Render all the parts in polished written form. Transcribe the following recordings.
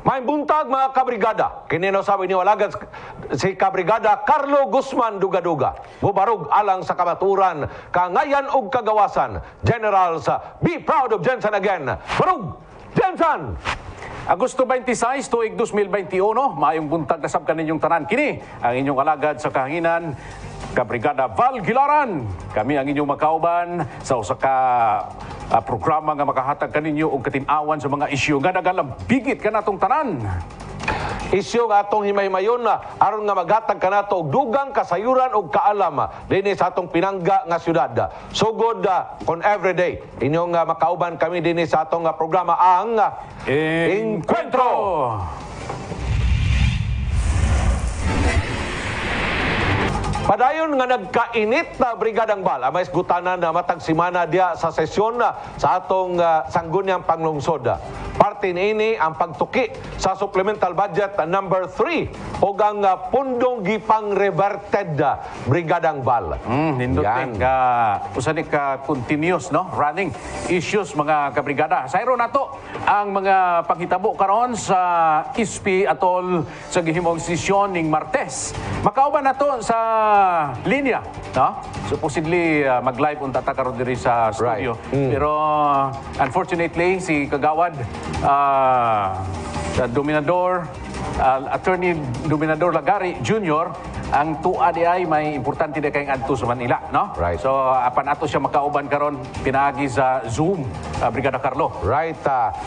May buntag mga kabrigada. Kinino sabi ni Walagad si kabrigada Carlo Guzman Duga-Duga. Mubarog alang sa kamaturan, kangayan ug kagawasan. General sa Be Proud of Jensen Again. Barog! Jensen! Agosto 26, tuig 2021, maayong buntag na sabkan ninyong tanan. Kini ang inyong alagad sa kahanginan, Kabrigada Val Gilaran. Kami ang inyong makauban sa usa ka programa nga makahatag kaninyo og katin-awan sa mga isyu nga nagalambigit kanatong tanan. Isyu nga atong himay-mayon na aron nga maghatag kanato og dugang kasayuran og kaalam dinhi sa atong pinangga nga syudad. Sugod kon everyday inyong makauban kami dinhi sa atong programa ang Encuentro. Padayon nga nagkainit na Brigadang Val, may gutanan na matag simana diya sa sesyon sa atong sangguniang panglungsod. Parte niini ang pagtuki sa supplemental budget number 3 o ang pundong gipang reverted Brigadang Val. Nindot usa ni ka continuous running issues mga kabrigada. Sayro nato ang mga panghitabo karon sa ISP atol sa gihimong sesyon ning Martes. Makauban nato sa linya, no? Supposedly mag-live unta ta karon diri sa studio. Right. Pero unfortunately si Kagawad Dominador Attorney Dominador Lagari Jr. ang tuwa di ay may importante na kayong adto sa Manila, no? Right. So apan ato siya makauban karon pinaagi sa Zoom, Brigada Carlo. Right.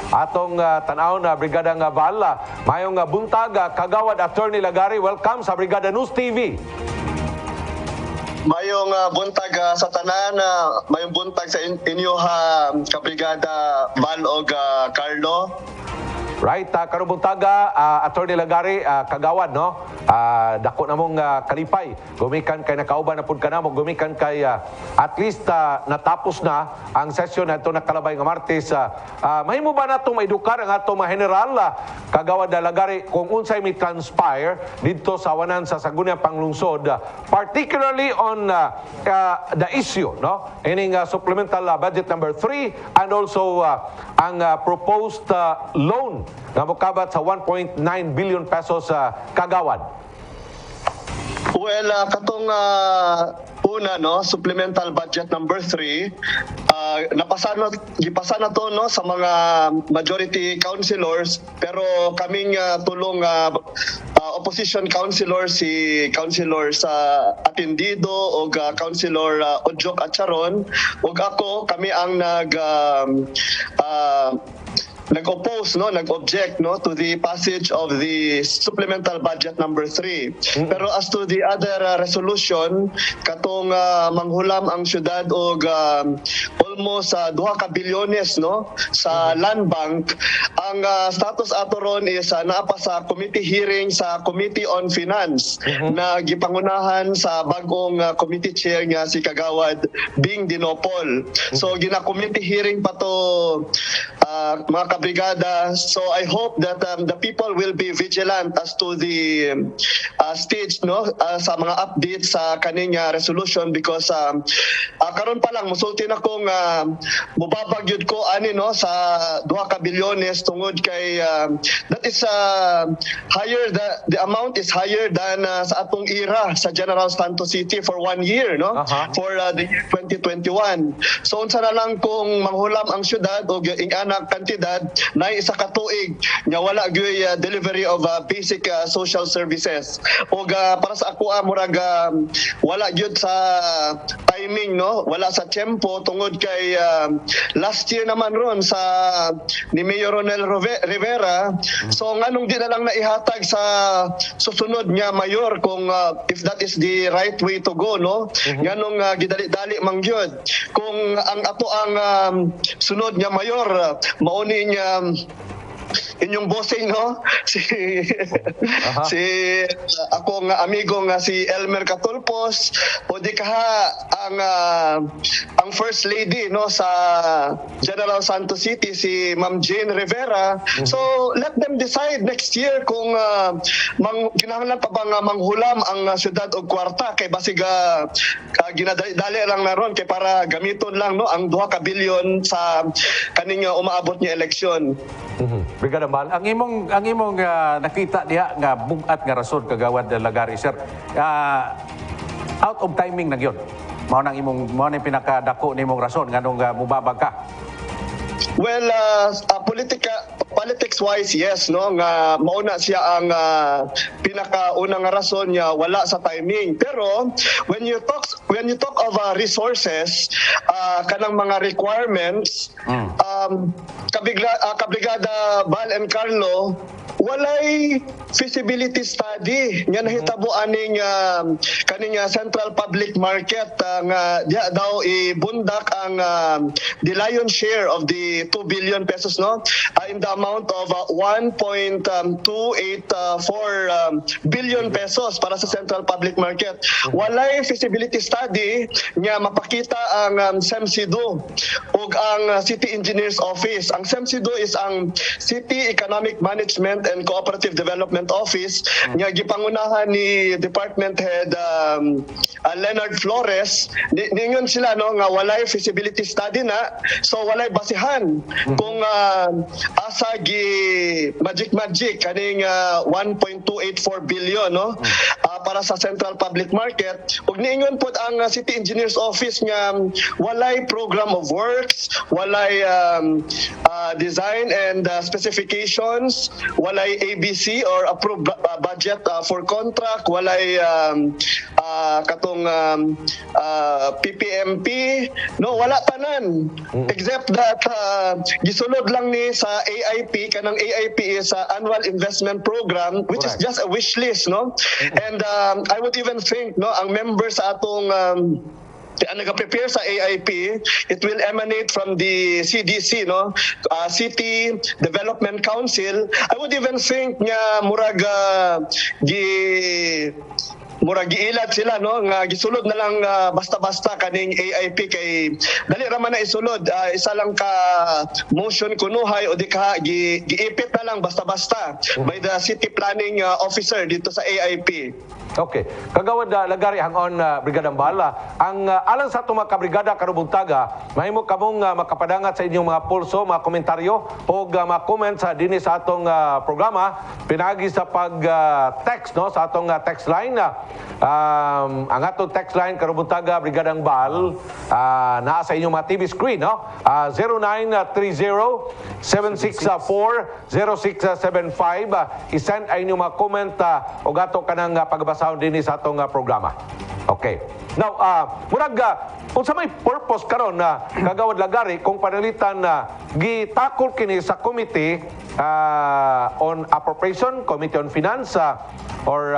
Atong tanaw na Brigada nga Val, mayong buntag Kagawad Attorney Lagari. Welcome sa Brigada News TV. Mayong buntag sa tanan, mayong buntag sa inyo kabrigada Val og Carlo. Right, karong buntaga, Attorney Lagari, Kagawad, no? Dako na mong kalipay. Gumikan kay nakauban na pud ka na mo, gumikan kay at least natapos na ang session na ito nakalabay nga Martes. Mahimo ba natong maedukar ang atong mga general, Kagawad Lagari, kung unsay may transpire dito sa awanan sa Sangguniang Panglungsod, particularly on the issue, no? Ining supplemental budget number 3 and also ang proposed loan nga mokabat sa 1.9 billion pesos sa Kagawad. Well, katong una supplemental budget number 3 gipasa na to sa mga majority councilors, pero kaming tulong opposition councilor si Councilor sa Atendido o Councilor Ojok Acharon ug ako, kami ang nag-oppose, nag-object to the passage of the supplemental budget number 3. Pero as to the other resolution, katong manghulam ang syudad og almost 2 ka bilyones sa land bank, ang status ato ron is naapa sa committee hearing sa Committee on Finance na gipangunahan sa bagong committee chair nga si Kagawad Bing Dinopol. So gina-committee hearing pa to mga kabrigada. So I hope that the people will be vigilant as to the stage sa mga updates sa kaning resolution, because karon pa lang musulti na kong mubabag yun ko sa 2 ka bilyones tungod kay that is higher, the amount is higher than sa atong era sa General Santos City for 1 year, for the year 2021. So unsa na lang kung manghulam ang syudad o ing anak kantidad na isa ka tuig nga wala gyoy delivery of basic social services. O para sa ako murag wala gyud sa timing, wala sa tempo tungod kay last year naman ron sa ni Mayor Ronel Rivera. So nganong di na lang naihatag sa susunod nga mayor kung if that is the right way to go, nganong gidali-dali man gyud kung ang ato ang sunod nga mayor mauni niya inyong bossing, si ako nga amigo nga si Elmer Catulpos, o di kaha ang first lady sa General Santos City, si Ma'am Jane Rivera. So let them decide next year kung kinahanglan pa ba nga manghulam ang syudad og kwarta, kay basig ginadali lang na ron kay para gamiton lang ang 2 ka bilyon sa kaning umaabot niya eleksyon. Brigada Bal. Ang imong nakita diha nga bugat nga rason kagawad Lagari, sir. Out of timing na gyud. Mao nang pinakadako nimong rason nganong mubabag ka. Well, politics-wise, yes, no, nga mauna siya ang pinakaunang rason niya wala sa timing. Pero when you talk of resources, kanang mga requirements, Kabrigada Bal and Carlo, walay feasibility study nga nahitabo aning kaning Central Public Market nga diha daw ibundak ang the lion's share of the 2 billion pesos, no, in the amount of 1.284 billion pesos para sa Central Public Market. Walay feasibility study nga mapakita ang SEMSIDO ug ang City Engineers Office. Ang SEMSIDO is ang City Economic Management and Cooperative Development Office nga gipangunahan ni Department Head Leonard Flores. Ningon sila, no, nga walay feasibility study na, so walay basihan kung asa gi magic kaning 1.284 billion, no, para sa Central Public Market. Ug niingon pod ang City Engineers Office nga walay program of works, walay design and specifications, walay ABC or approved budget for contract, walay katong PPMP, no, wala tanan, except that gisulod lang ni sa AIP. Kanang AIP is Annual Investment Program, which is just a wish list, no. And I would even think, no, ang members sa atong nag-prepare sa AIP, it will emanate from the CDC, no, City Development Council. I would even think nga murag giilat sila, no, nga gisulod na lang basta-basta kaning AIP kay dali ra man na isulod. Isa lang ka motion kunuhay o di ka giipit na lang basta-basta by the city planning officer dito sa AIP. Okay. Kagawad Lagari hangon Brigada Bala. Ang alang sa itong mga kabrigada karubuntaga, mahimo kamong makapadangat sa inyong mga pulso, mga komentaryo o mga comments dinhi sa atong programa pinagi sa pag-text, no, sa atong text line. Ang atong text line karubuntaga Brigada Bal naa sa inyong mga TV screen, no. 0930-764-0675. I-send ay inyong mga comment o gato kanang pagbasa din sa atong programa. Okay. Now, murag unsa may purpose karon na kagawad Lagari kung panalitan gitakol kini sa committee on appropriation, committee on finance, or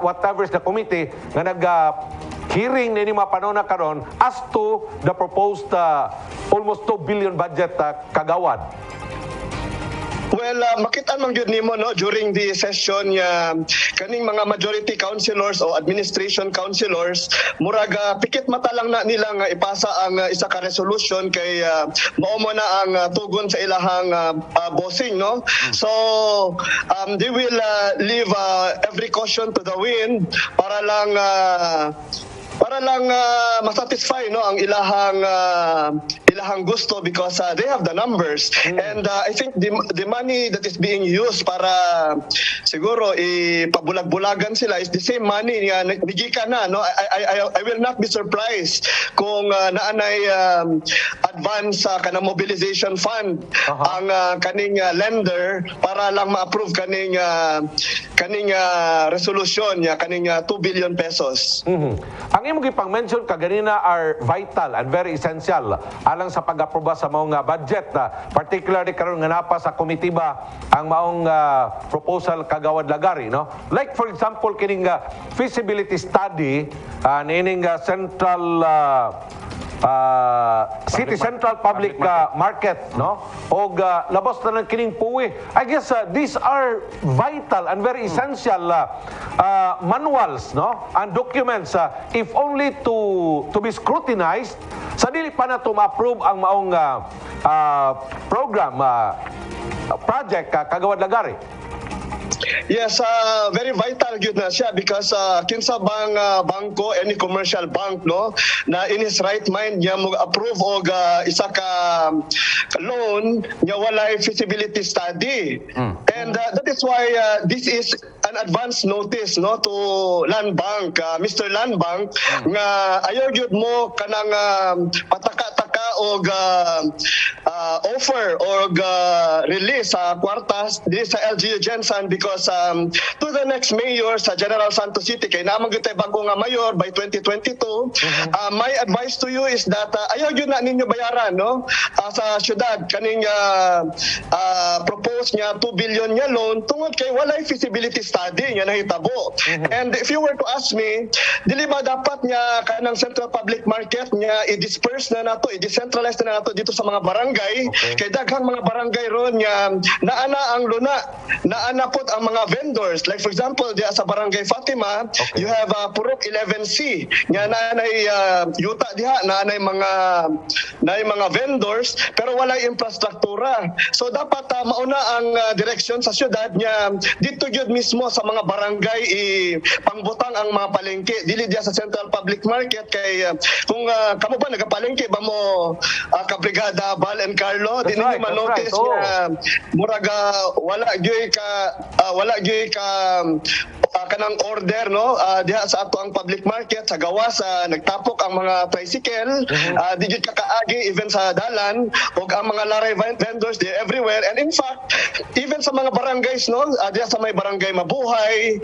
whatever is the committee nga hearing nini mga panona karon as to the proposed almost 2 billion budget kagawad. Well, makita man gyud nimo, no, during the session kaning mga majority councilors o administration councilors murag pikit mata lang na nila nga ipasa ang isa ka resolution kay mao mo na ang tugon sa ilahang bossing, no. So they will leave every caution to the wind para lang masatisfy, no, ang ilahang gusto because they have the numbers. And I think the money that is being used para siguro ipabulag-bulagan sila is the same money nga nagigika na, no. I will not be surprised kung naanay advance kanang mobilization fund ang kaning lender para lang ma-approve kaning resolution kaning 2 billion pesos. Ang imong gipang-mention kaganina are vital and very essential alang sa pag-aproba sa maong budget, particularly karon nga napa sa komitiba ang maong proposal kagawad Lagari, no. Like for example kining feasibility study nining central City Central Public Market, no, o labas na ng kining puwi. I guess these are vital and very essential manuals, no, and documents if only to be scrutinized sa dili pa na ma-approve ang maong program project kagawad Lagari. Yes, very vital gyud na siya because kinsa bang bangko, any commercial bank, no, na in his right mind niya mo approve og isa ka loan niya walay feasibility study. And that is why this is an advance notice, no, to Land Bank, Mr. Land Bank, nga ayaw gyud mo kanang pataka-taka og offer or release sa kwartas dili sa LGU Gensan because to the next mayor sa General Santos City kay naman gyud tay bago nga mayor by 2022. My advice to you is that ayaw gyud na ninyo bayaran, no, sa syudad kaning propose niya 2 billion niya loan tungod kay walay feasibility study nga nahitabo. And if you were to ask me, dili ba dapat niya kanang Central Public Market niya i-disperse na nato, i-decentralize na nato dito sa mga barangay, kay daghang mga barangay ron nga naana ang luna, naana pod ang mga vendors. Like for example, diya sa Barangay Fatima, you have Purok 11C, nga naanay yuta diha, naanay mga vendors, pero walay infrastruktura. So dapat mauna ang direksyon sa syudad niya dito gyud mismo sa mga barangay pangbutang ang mga palengke, dili diya sa Central Public Market kay kung kamo ba nagapalengke ba mo kabrigada Bal and Carlo, di ninyo manotice nga murag wala gyud ka kanang order, no, diha sa ato ang public market sa gawas nagtapok ang mga tricycle, di gyud kakaagi even sa dalan ug ang mga laray vendors di everywhere. And in fact even sa mga barangays, no, diha sa may barangay Mabuhay,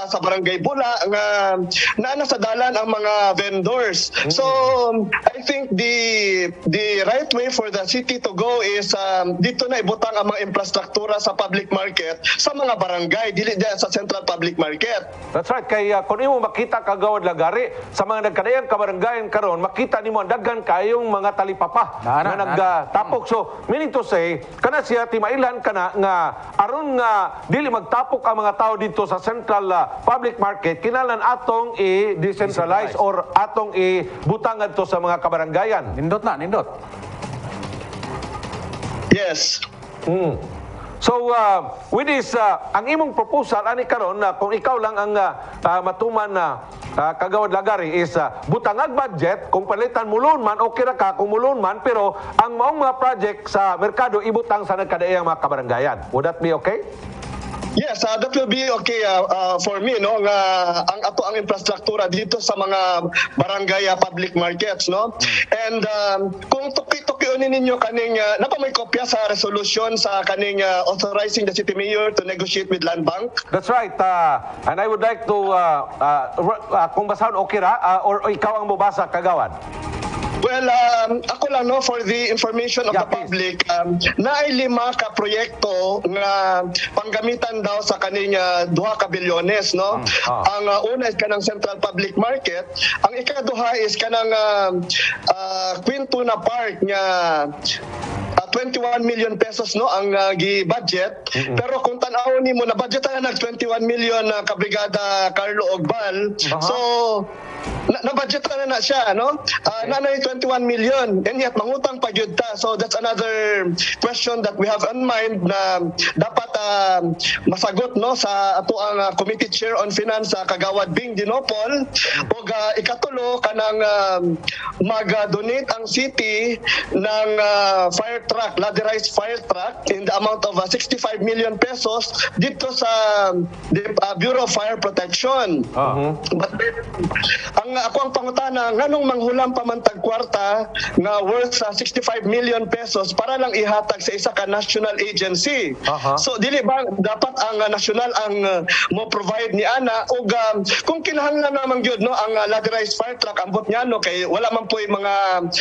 sa barangay Bula nga naana sa dalan ang mga vendors. So I think the right way for the city to go is dito na ibutang ang mga infrastruktura sa public market sa mga barangay, dili diya sa Central Public Market. That's right. Kaya kung imo makita kagawad lagari sa mga nagkadayang kabarangayan karon, makita nimo ang daghan kayong mga talipapa na nagtapok. So meaning to say, kana siya timailan kana nga aron nga dili magtapok ang mga tao dito sa Central Public Market, kinahanglan atong i-decentralize or atong ibutang adto sa mga kabarangayan. Nindot. Yes. So with this ang imong proposal ani karon na kung ikaw lang ang matuman na kagawad lagari is butangag budget, kung palitan mulon man okay ra ka kung mulon man, pero ang maong mga project sa merkado ibutang sa nagkadaiyang mga kabarangayan. Would that be okay? Yes, that will be okay for me, no, nga ang ato ang infrastruktura dito sa mga barangay public markets, no. And kung tuki-tukiunin ninyo kaning napa may kopya sa resolution sa kaning authorizing the city mayor to negotiate with Land Bank. That's right. And I would like to kung basahon okay ra or ikaw ang mubasa kagawad. Well, ako lang, no, for the information of the public, naay 5 ka proyekto nga panggamitan daw sa kaning 2 ka bilyones, no. Ang una is kanang Central Public Market, ang ikaduha is kanang Quintuna Park nga 21 million pesos, no, ang gi-budget. Pero kung tan-awon nimo na budget na nag 21 million na kabrigada Carlo Ogbal. So na-budget na siya, no? Nanay 21 million and yet mangutang pa gyud ta. So that's another question that we have in mind na dapat masagot, no, sa ato ang Committee Chair on Finance Kagawad Bing Dinopol. Ug ikatulo kanang mag-donate ang city ng fire truck, ladderized fire truck in the amount of 65 million pesos dito sa Bureau of Fire Protection. But ang ako ang pangutana, nganong manghulam pa man tag kwarta nga worth 65 million pesos para lang ihatag sa isa ka national agency. So dili ba dapat ang national ang mo provide ni ana ug kung kinahanglan naman gyud, no, ang ladderized fire truck ambot niya, no, kay wala man po yung mga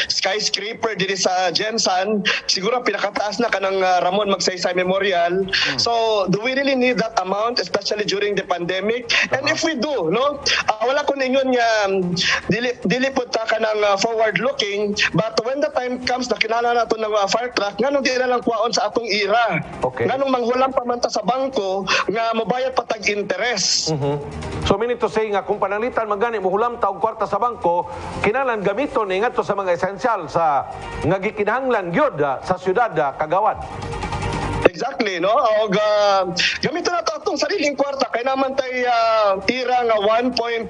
skyscraper diri sa Gensan, siguro pinakataas na kanang Ramon Magsaysay Memorial. So do we really need that amount, especially during the pandemic? And if we do, no, wala ko ningon nga dili pud ta kanang forward looking, but when the time comes na kinahanglan nato ng fire truck, nganong di na lang kuwaon sa atong ira. Nganong manghulam pa man ta sa bangko nga mobayad pa tag interest. So meaning to say nga kung pananglitan magani mohulam ta og kwarta sa bangko, kinahanglan gamiton ni ngadto sa mga essential sa nga gikinahanglan gyud sa syudad kagawad. Exactly, no? Og gamito na to atong sariling kwarta kay naman tay tira nga 1.8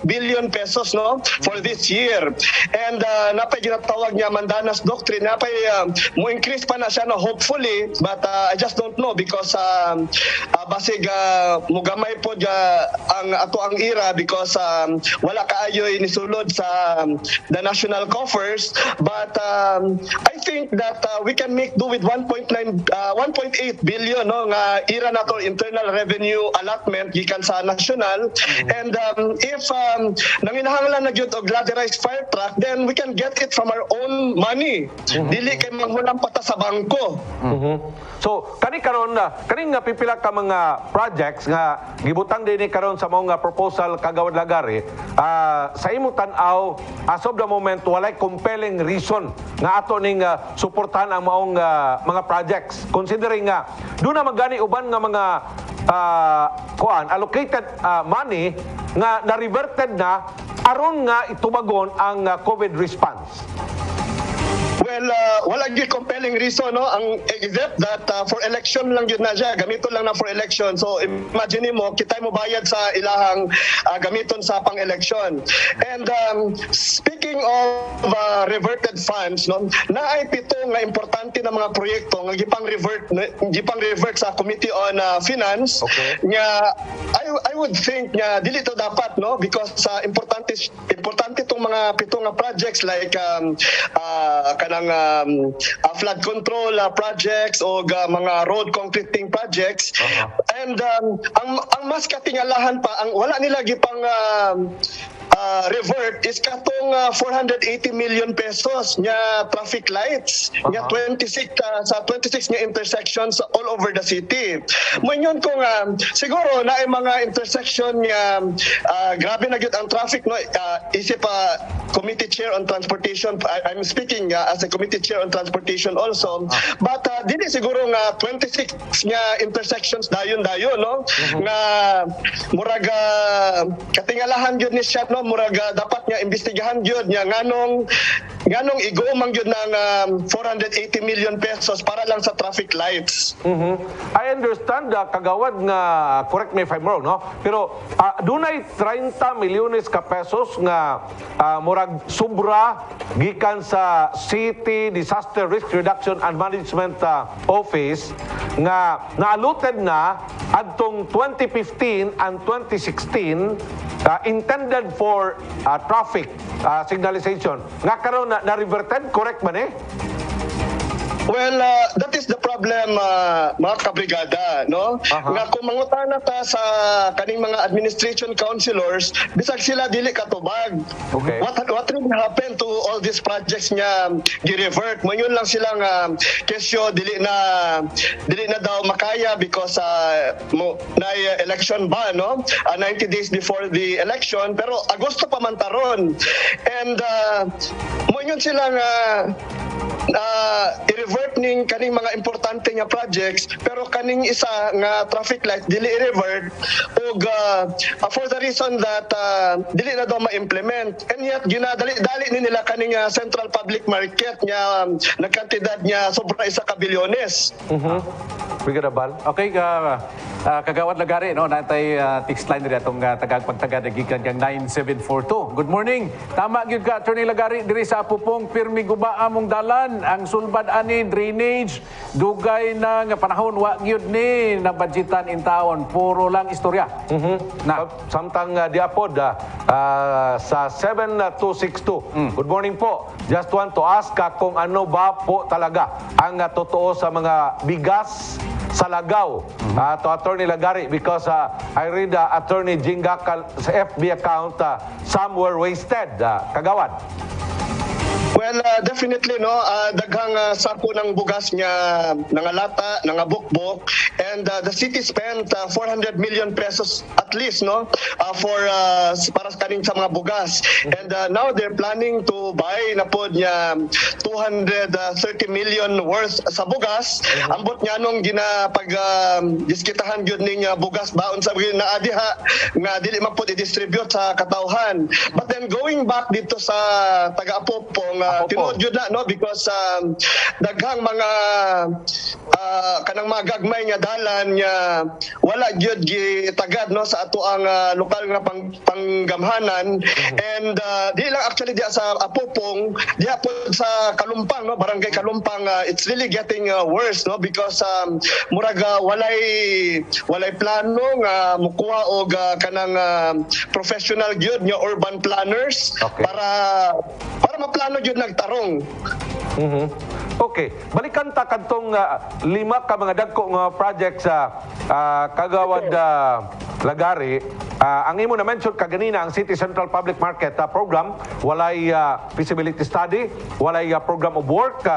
billion pesos, no, for this year. And napay ginatawag niya Mandanas Doctrine, napay mo increase pa na siya, no, hopefully, but I just don't know because basig mugamay po ang ato ang ira because wala kaayoy nisulod sa the national coffers, but I think that we can make do with 1.8 billion, no, nga ira nato internal revenue allotment gikan sa national. And if nanginahanglan na gyud og ladderized fire truck, then we can get it from our own money, dili kay manghulam pata sa bangko. So, kani karon kani nga pipila ka mga projects nga gibutang dinhi karon sa mga proposal kagawad lagari, sa imong tan-aw, as of the moment walay compelling reason nga ato ning suportahan ang maong mga projects, considering nga doon na magani uban nga mga allocated money nga na-reverted na aron nga itubagon ang COVID response. Well, wala gyud compelling reason, no, ang except that for election lang gyud na siya, gamito lang na for election. So imagine mo kitay mo bayad sa ilahang gamiton sa pang-election. And speaking of reverted funds, no, naay pito nga importante na mga proyekto nga gipang revert sa Committee on Finance. Okay. Nga I would think nga dili to dapat, no, because importante tong mga pito nga projects like kanang flood control projects o mga road concreting projects. And ang mas katingalahan pa, ang wala nila gipang revert is katong 480 million pesos nya traffic lights nya 26 sa 26 nga intersections all over the city. Moingon ko nga siguro na ay mga intersection nga grabe na gyud ang traffic, no, isip committee chair on transportation. I'm speaking as a committee chair on transportation also, but dili siguro nga 26 nga intersections dayon, no, nga muraga katingalahan gyud ni siya, no, muraga dapat nga imbestigahan gyud nya nganong igo man gyud ng 480 million pesos para lang sa traffic lights. I understand kagawad nga, correct me if I'm wrong, no, pero dunay 30 milyones ka pesos nga murag sobra gikan sa City Disaster Risk Reduction and Management Office nga na-allotted na adtong 2015 and 2016 intended for traffic signalization. Nga karon na-reverted, correct man eh? Well, that is the problem, mga kabrigada, no? Nga kung mangutana ta sa kaning mga administration councilors, bisag sila dili katubag. Okay. What will happen to all these projects nga gi-revert? Mayon lang sila nga kesyo dili na daw makaya because na election ba, no? 90 days before the election, pero Agosto pa man taron. And mayon sila nga i-revert ning kaning mga importante nga projects, pero kaning isa nga traffic light dili i-revert og for the reason that dili na daw ma-implement, and yet ginadali ni nila kaning central public market nga nagkantidad niya sobra 1 ka bilyones. Brigada Bal? Okay, kagawad lagari, no, natay text line rin atong tagag pagtagad gikan kang 9742. Good morning. Tama gyud ka, Attorney Lagari, diri sa Apupong pirmi guba among dalan ang sulbad ani drainage dugay na nga panahon wa gyud ni na budgetan in taon, puro lang istorya. Na Samtang diapod sa 7262. Good morning po. Just want to ask kung ano ba po talaga ang totoo sa mga bigas sa Lagaw to Attorney Lagari, because I read Attorney Jingakal sa FB account some were wasted. Kagawad. Well, definitely, no, daghang sako ng bugas nga nangalata, nangabukbok, and the city spent 400 million pesos at least, no, for para kaning sa mga bugas. And now they're planning to buy na pod niya 230 million worth sa bugas. Ambot nga nung ginapag diskitahan gyud ning bugas baon sa naadiha nga dili man pod i-distribute sa katawhan. But then going back dito sa taga-Apopong, tinuod gyud na, no, because daghang mga kanang mga gagmay nga dalan nga wala gyud gitagad, no, sa ato ang lokal nga panggamhanan. And di lang actually diya sa Apopong, diya po sa Kalumpang, no, barangay Kalumpang, it's really getting worse, no, because murag walay plano nga mukuha og kanang professional gyud nga urban planners. Okay. para maplano gyud nagtarong. Okay, balikan ta kadtong 5 ka mga dagko nga project sa Kagawad Lagari. Ang imo na mention kaganina ang City Central Public Market program, walay feasibility study, walay program of work,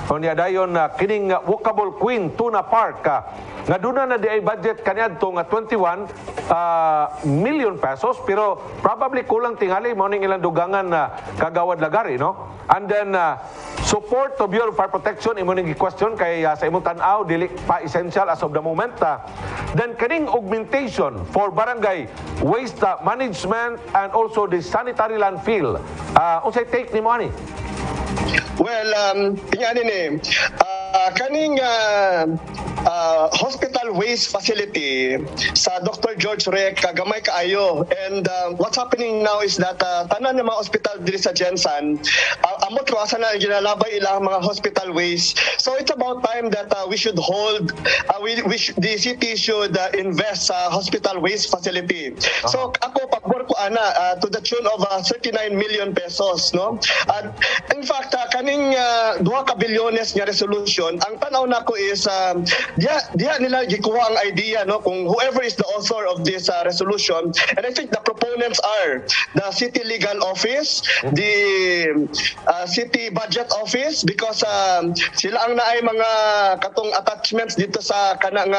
unya dayon kining Walkable Queen Tuna Park nga duna na di ay budget kaniadto nga 21 million pesos, pero probably kulang tingali mao ning ilang dugangan Kagawad Lagari, no? And then support to Bureau of Fire Protection, imo ning question kay sa imong tan-aw dili pa essential as of the moment. Then kaning augmentation for barangay waste management and also the sanitary landfill, unsay take nimo ani? Well, ingani ni kaning hospital waste facility sa Dr. George Rec kagamay kaayo, and what's happening now is that tanan ng mga hospital diri sa Jensan amot ko asa na ginalabay ilang mga hospital waste. So it's about time that we should hold the city should invest sa hospital waste facility. So ako pabor ko ana to the tune of 39 million pesos, no. In fact kaning 2 ka bilyones nga resolution, ang tanaw nako is diya nila gikuha ang idea, no, kung whoever is the author of this resolution. And I think the proponents are the City Legal Office, the City Budget Office, because sila ang naay mga katong attachments dito sa kanang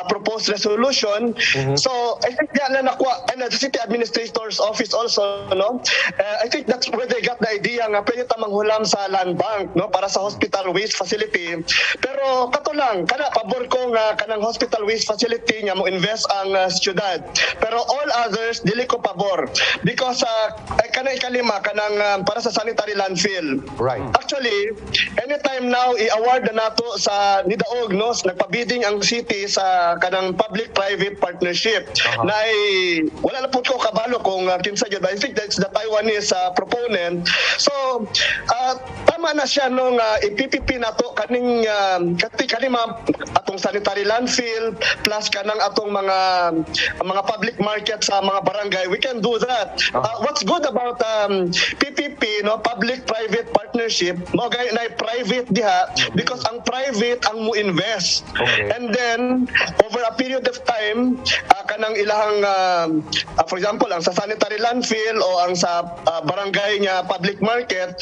proposed resolution. So I think diya na nakuha, and the City Administrator's Office also, no. I think that's where they got the idea nga pwede ta manghulam sa land bank, no, para sa hospital waste facility. Pero kato lang kana pabor ko nga kanang hospital waste facility nga mo invest ang siyudad, pero all others dili ko pabor because kanang ikalima kanang para sa sanitary landfill. Right. Actually anytime now i-award na nato sa nidaog, no, nagpabidding ang city sa kanang public private partnership na wala na po ko kabalo kung kinsa gyud. I think that's the Taiwanese proponent. So tama na siya nung iPPP nato kaning atong sanitary landfill plus kanang atong mga public market sa mga barangay. We can do that. What's good about PPP, no, public private partnership, mo gay na private diha because ang private ang mo invest. Okay. And then over a period of time kanang ilahang for example ang sa sanitary landfill o ang sa barangay nga public market,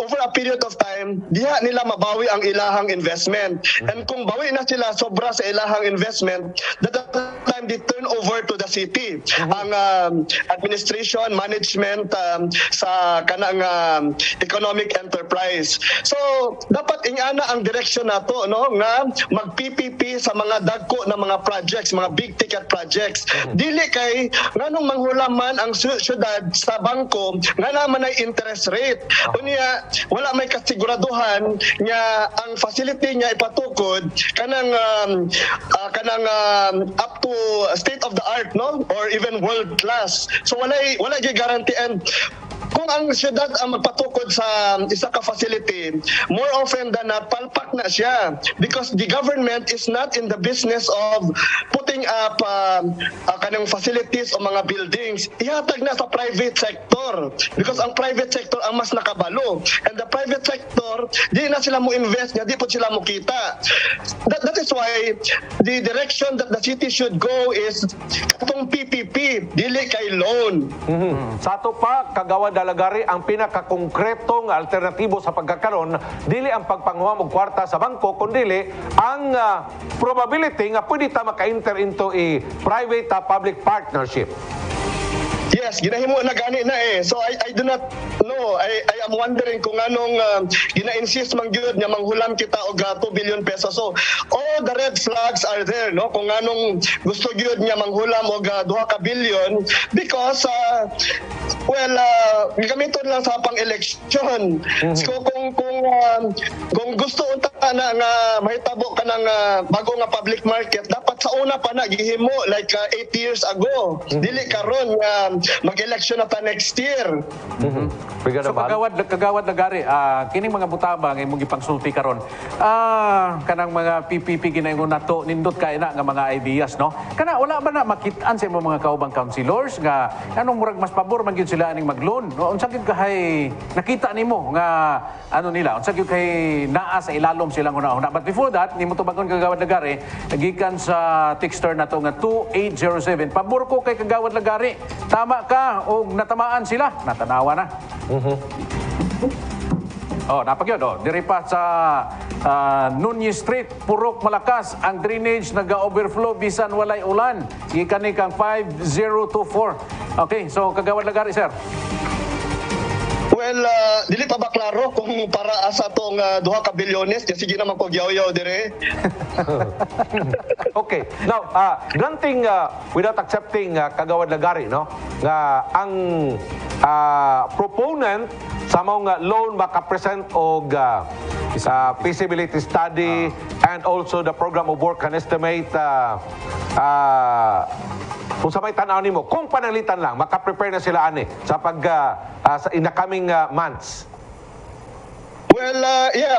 over a period of time diha nila mabawi ang ilahang investment. And kung bawi na sila sobra sa ilahang investment, that time they turn over to the city ang administration management sa kanang economic enterprise. So dapat ingana ang direksyon nato, no, nga mag-PPP sa mga dagko na mga projects, mga big ticket projects. Dili kay nganong manghulaman ang syudad sa bangko nga naman ay interest rate. Unya wala may kasiguraduhan nga ang facility niya ipatukod kanang up to state of the art, no, or even world class. So wala gyud guarantee. And kung ang syudad ang magpatukod sa isa ka facility, more often than not, palpak na siya because the government is not in the business of putting up kanang facilities o mga buildings. Ihatag na sa private sector because ang private sector ang mas nakabalo, and the private sector, di na sila mo invest, di po sila mo kita. That is why the direction that the city should go is katong PPP, dili kay loan. Sa ato pa, Kagawad Dalagari, ang pinakakongkretong alternatibo sa pagkakaroon, dili ang pagpanguha og kwarta sa bangko, kundili ang probability nga pwede ta maka-enter into a private-public partnership. Yes, ginahimo na gani na eh. So I do not know. I am wondering kung anong gina-insist man gyud nga manghulam kita og 2 billion pesos. So all the red flags are there, no? Kung anong gusto gyud nga manghulam og 2 ka billion because gamiton lang sa pang-election. So kung gusto unta na nga mahitabo ka ng bago nga public market, dapat sa una pa na gihimo like 8 years ago. Dili karon nga mag-election na ta next year. So kagawad Lagari, kining mga butabang ay mong ipangsulti karon. Kanang mga PPP ginaingon nato nindot kay na nga mga ideas, no? Kana wala ba na makit-an sa imong mga kaubang councilors nga anong murag mas pabor man gyud sila aning mag-loan? No? Unsa gyud kahay nakita nimo nga ano nila? Unsa gyud kay naa sa ilalom silang una-una? But before that, nimo tubagon kagawad Lagari, nagikan sa texter nato nga 2807. Pabor ko kay kagawad Lagari. Tama ka o natamaan sila, natanawa na. Napagyod. Diri pa sa Nunez Street, Purok Malakas, ang drainage naga-overflow bisan walay ulan. Gikan ni kang 5024. Okay, so kagawad Lagari, sir. Well, dili pa ba klaro kung para asa tong 2 ka bilyones, sige naman ko yaw-yaw dire. Okay. Now, granting without accepting Kagawad Lagari, no? Nga ang proponent sa mga loan makapresent og feasibility study and also the program of work can estimate kung sa may tanaw nimo, kung panalitan lang, makaprepare na sila ani sa in the coming months. Well,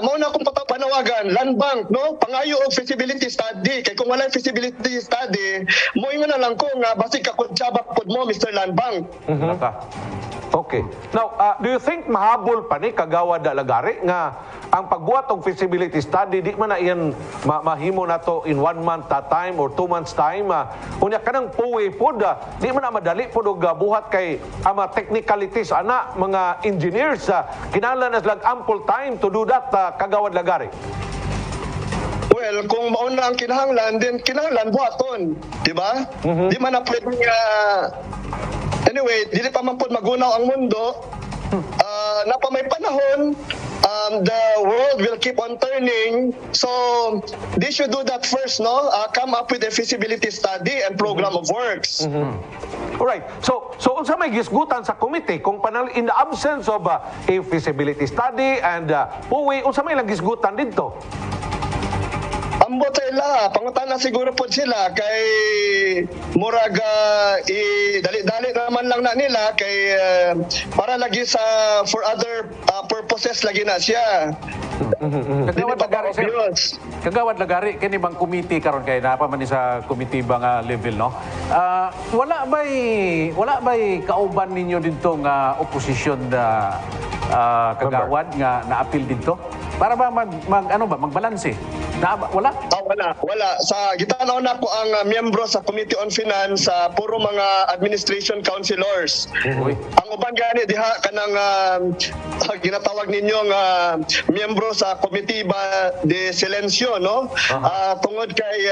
mao na akong panawagan, land bank, no? Pangayo og feasibility study. Kay kung wala feasibility study, mo ingon na lang ko nga basig ka kutsaba pod mo, Mr. Land Bank. Okay. Now, do you think mahabol pa ni Kagawad Lagari nga ang pagbuhat og feasibility study di man na iyan mahimo na to in 1 month time or 2 months time? Unya kanang puwi pod, di man na madali pod og buhat kay ama technicalities ana mga engineers kinahanglan na lag ample time to do that, Kagawad Lagari. Well, kung mauna ang kinahanglan, then kinahanglan buhaton, di ba? Di man na pwedeng anyway, dili pa man pod magunaw ang mundo. Napa may panahon, the world will keep on turning. So, they should do that first, no? Come up with a feasibility study and program of works. Alright. So unsa may gisgutan sa committee kung in the absence of a feasibility study and puwi, unsa may lang gisgutan dito? Ambot sa ila, pangutana siguro po sila kay murag dali-dali naman lang na nila kay para lagi sa for other purposes lagi na siya. Kagawad Lagari, sir. Kagawad Lagari, kini bang committee karon kay napa man ni sa committee bang level, no? Wala bay kauban ninyo dito nga opposition na kagawad nga na-appeal dito? Para ba magbalanse? Wala? Wala. Sa gitanaw na ko ang miyembro sa Committee on Finance, puro mga administration councilors. Ang uban gani diha kanang ginatawag ninyong miyembro sa Committee ba de Silencio, no? Tungod kay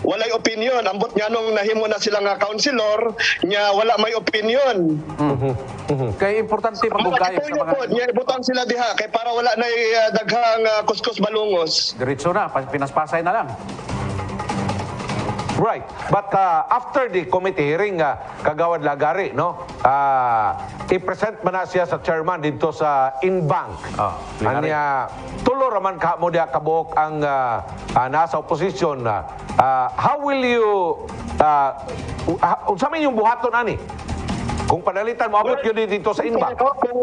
walay opinion, ambot nganong nahimo na sila nga councilor nya wala may opinion. Kay importante pagbugayo sa mga ibutang sila diha kay para wala na daghang kuskus balungos. Diretso na, pinaspasay na lang. Right. But after the committee hearing, Kagawad Lagari, no? I-present man na siya sa chairman dito sa Inbank. Anya tulo raman ka mo dia kabuok ang nasa opposition. How will you unsa man yung buhaton ani? Kung panalitan, maabot yun dito sa inbox. Kung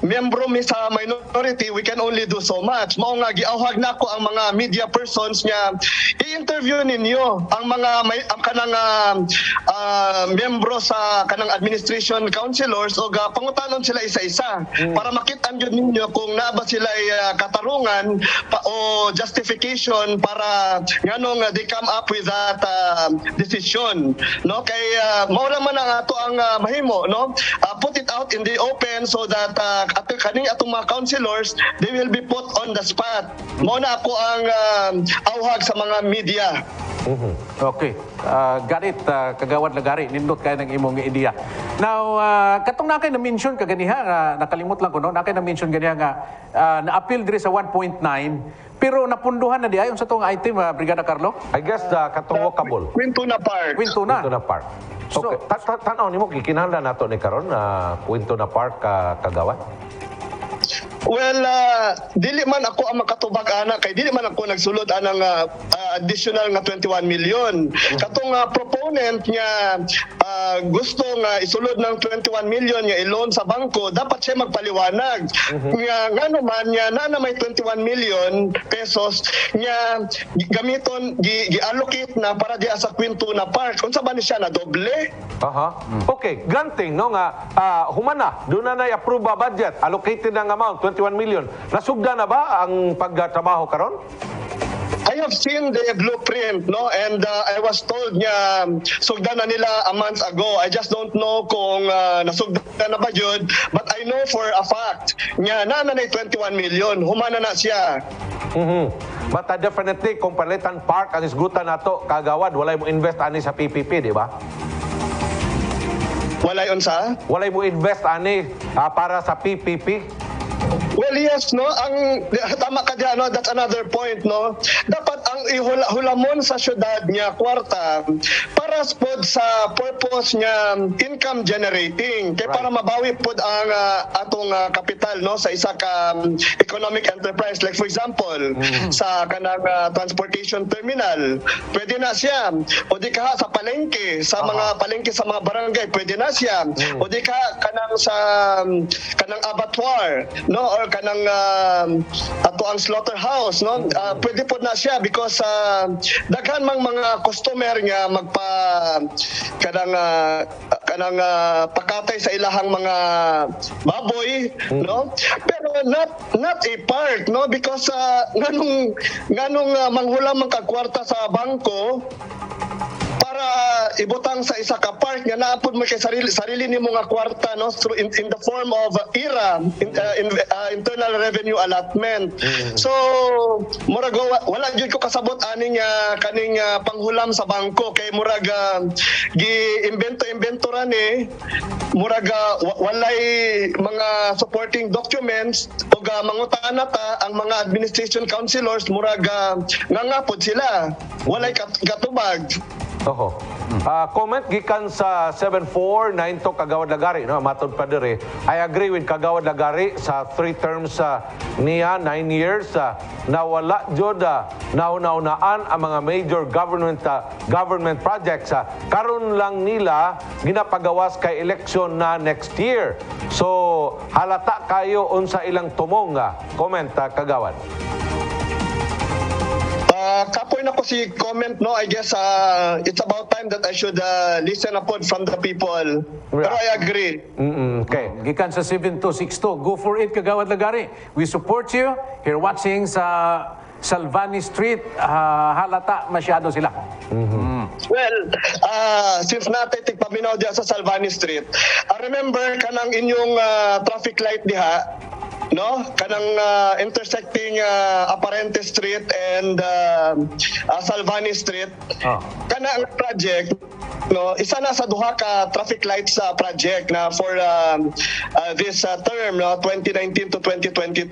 miyembro mi sa minority, we can only do so much. Mao nga giawhag nako ang mga media persons nga i-interview ninyo ang mga ang kanang miyembro sa kanang administration councilors o pangutanon sila isa-isa para makita gyud ninyo kung naa ba sila katarungan o justification para nganong they come up with that decision, no? Kay mao man ang ato ang mahimo, no? Put it out in the open so that kaning atong mga councilors, they will be put on the spot. Mao na ako ang awhag sa mga media. Okay. Garit, kagawad lagari, nindot kayo ng imong ideya. Now, katong nakay na-mention kaganiha, nakalimot lang ko, no? Nakay na-mention ganiha nga, na-appeal diri sa 1.9, pero napunduhan na di ayon sa tong item, Brigada Carlo? I guess katong walkable. Quintuna Park. Quintuna. Quintuna Park. So- Okay. Tanaw nimo gikinahanglan nato ni karon na Quintuna Park kagawad. Well, dili man ako ang makatubag ana kay dili man ako nagsulod anang additional nga 21 million. Katong proponent niya gusto nga isulod ng 21 million nga i-loan sa bangko, dapat siya magpaliwanag. Nga ngano man niya na may 21 million pesos niya gamiton gi-allocate na para diya sa Quintuna Park. Unsa ba ni siya na doble? Aha. Okay, granting no nga humana doon na i-approve ba budget, allocated ng amount 21 million. Nasugda na ba ang pagtrabaho karon? I have seen the blueprint, no, and I was told niya sugda na nila a month ago. I just don't know kung nasugda na ba yun, but I know for a fact niya na 21 million, humana na siya. But definitely kung palitan park ang isgutan nato kagawad, walay mo invest ani sa PPP, di ba? Walay unsa? Walay mo invest ani para sa PPP. Well, yes, no, ang tama ka diyan, no, that's another point, no. Dapat ang ihulamon sa syudad niya kwarta para pod sa purpose niya income generating, kay para mabawi pod ang atong kapital, no, sa isa ka economic enterprise, like for example sa kanang transportation terminal, pwede na siya, o di ka sa palengke, sa mga palengke sa mga barangay, pwede na siya, o di ka kanang sa kanang abattoir, no, or kanang ato ang slaughterhouse, no, pwede po na siya because daghan mang mga customer nga magpa kanang pakatay sa ilahang mga baboy, no, pero not a park, no, because nganong manghulam ang kagkwarta sa bangko para ibutang sa isa ka park nga naapod mo kay sarili nimo nga kwarta, no, through in the form of IRA, internal revenue allotment. So murag wala gyud ko kasabot aning kaning panghulam sa bangko kay murag gi-invento ra ni murag walay mga supporting documents ug mangutana ta ang mga administration councilors murag ngangapod sila walay katubag. Oho. Comment gikan sa 7492 Kagawad Lagari, no, matod pa dire. I agree with Kagawad Lagari sa 3 terms niya 9 years na wala jud nauna-unaan ang mga major government projects. Karon lang nila ginapagawas kay election na next year. So halata kayo unsa ilang tumong. Comment Kagawad. Kapoy na ko si comment, no, I guess it's about time that I should listen upon from the people. Pero I agree. Okay. Gikan sa 7262, go for it, Kagawad Lagari. We support you. Here watching sa Salvani Street, halata masyado sila. Well, since natin tigpaminaw diya sa Salvani Street, remember kanang inyong traffic light diha, no, kanang intersecting Aparente Street and Salvani Street, kanang project, no, isa na sa duha ka traffic lights project na for this term, no, 2019 to 2022.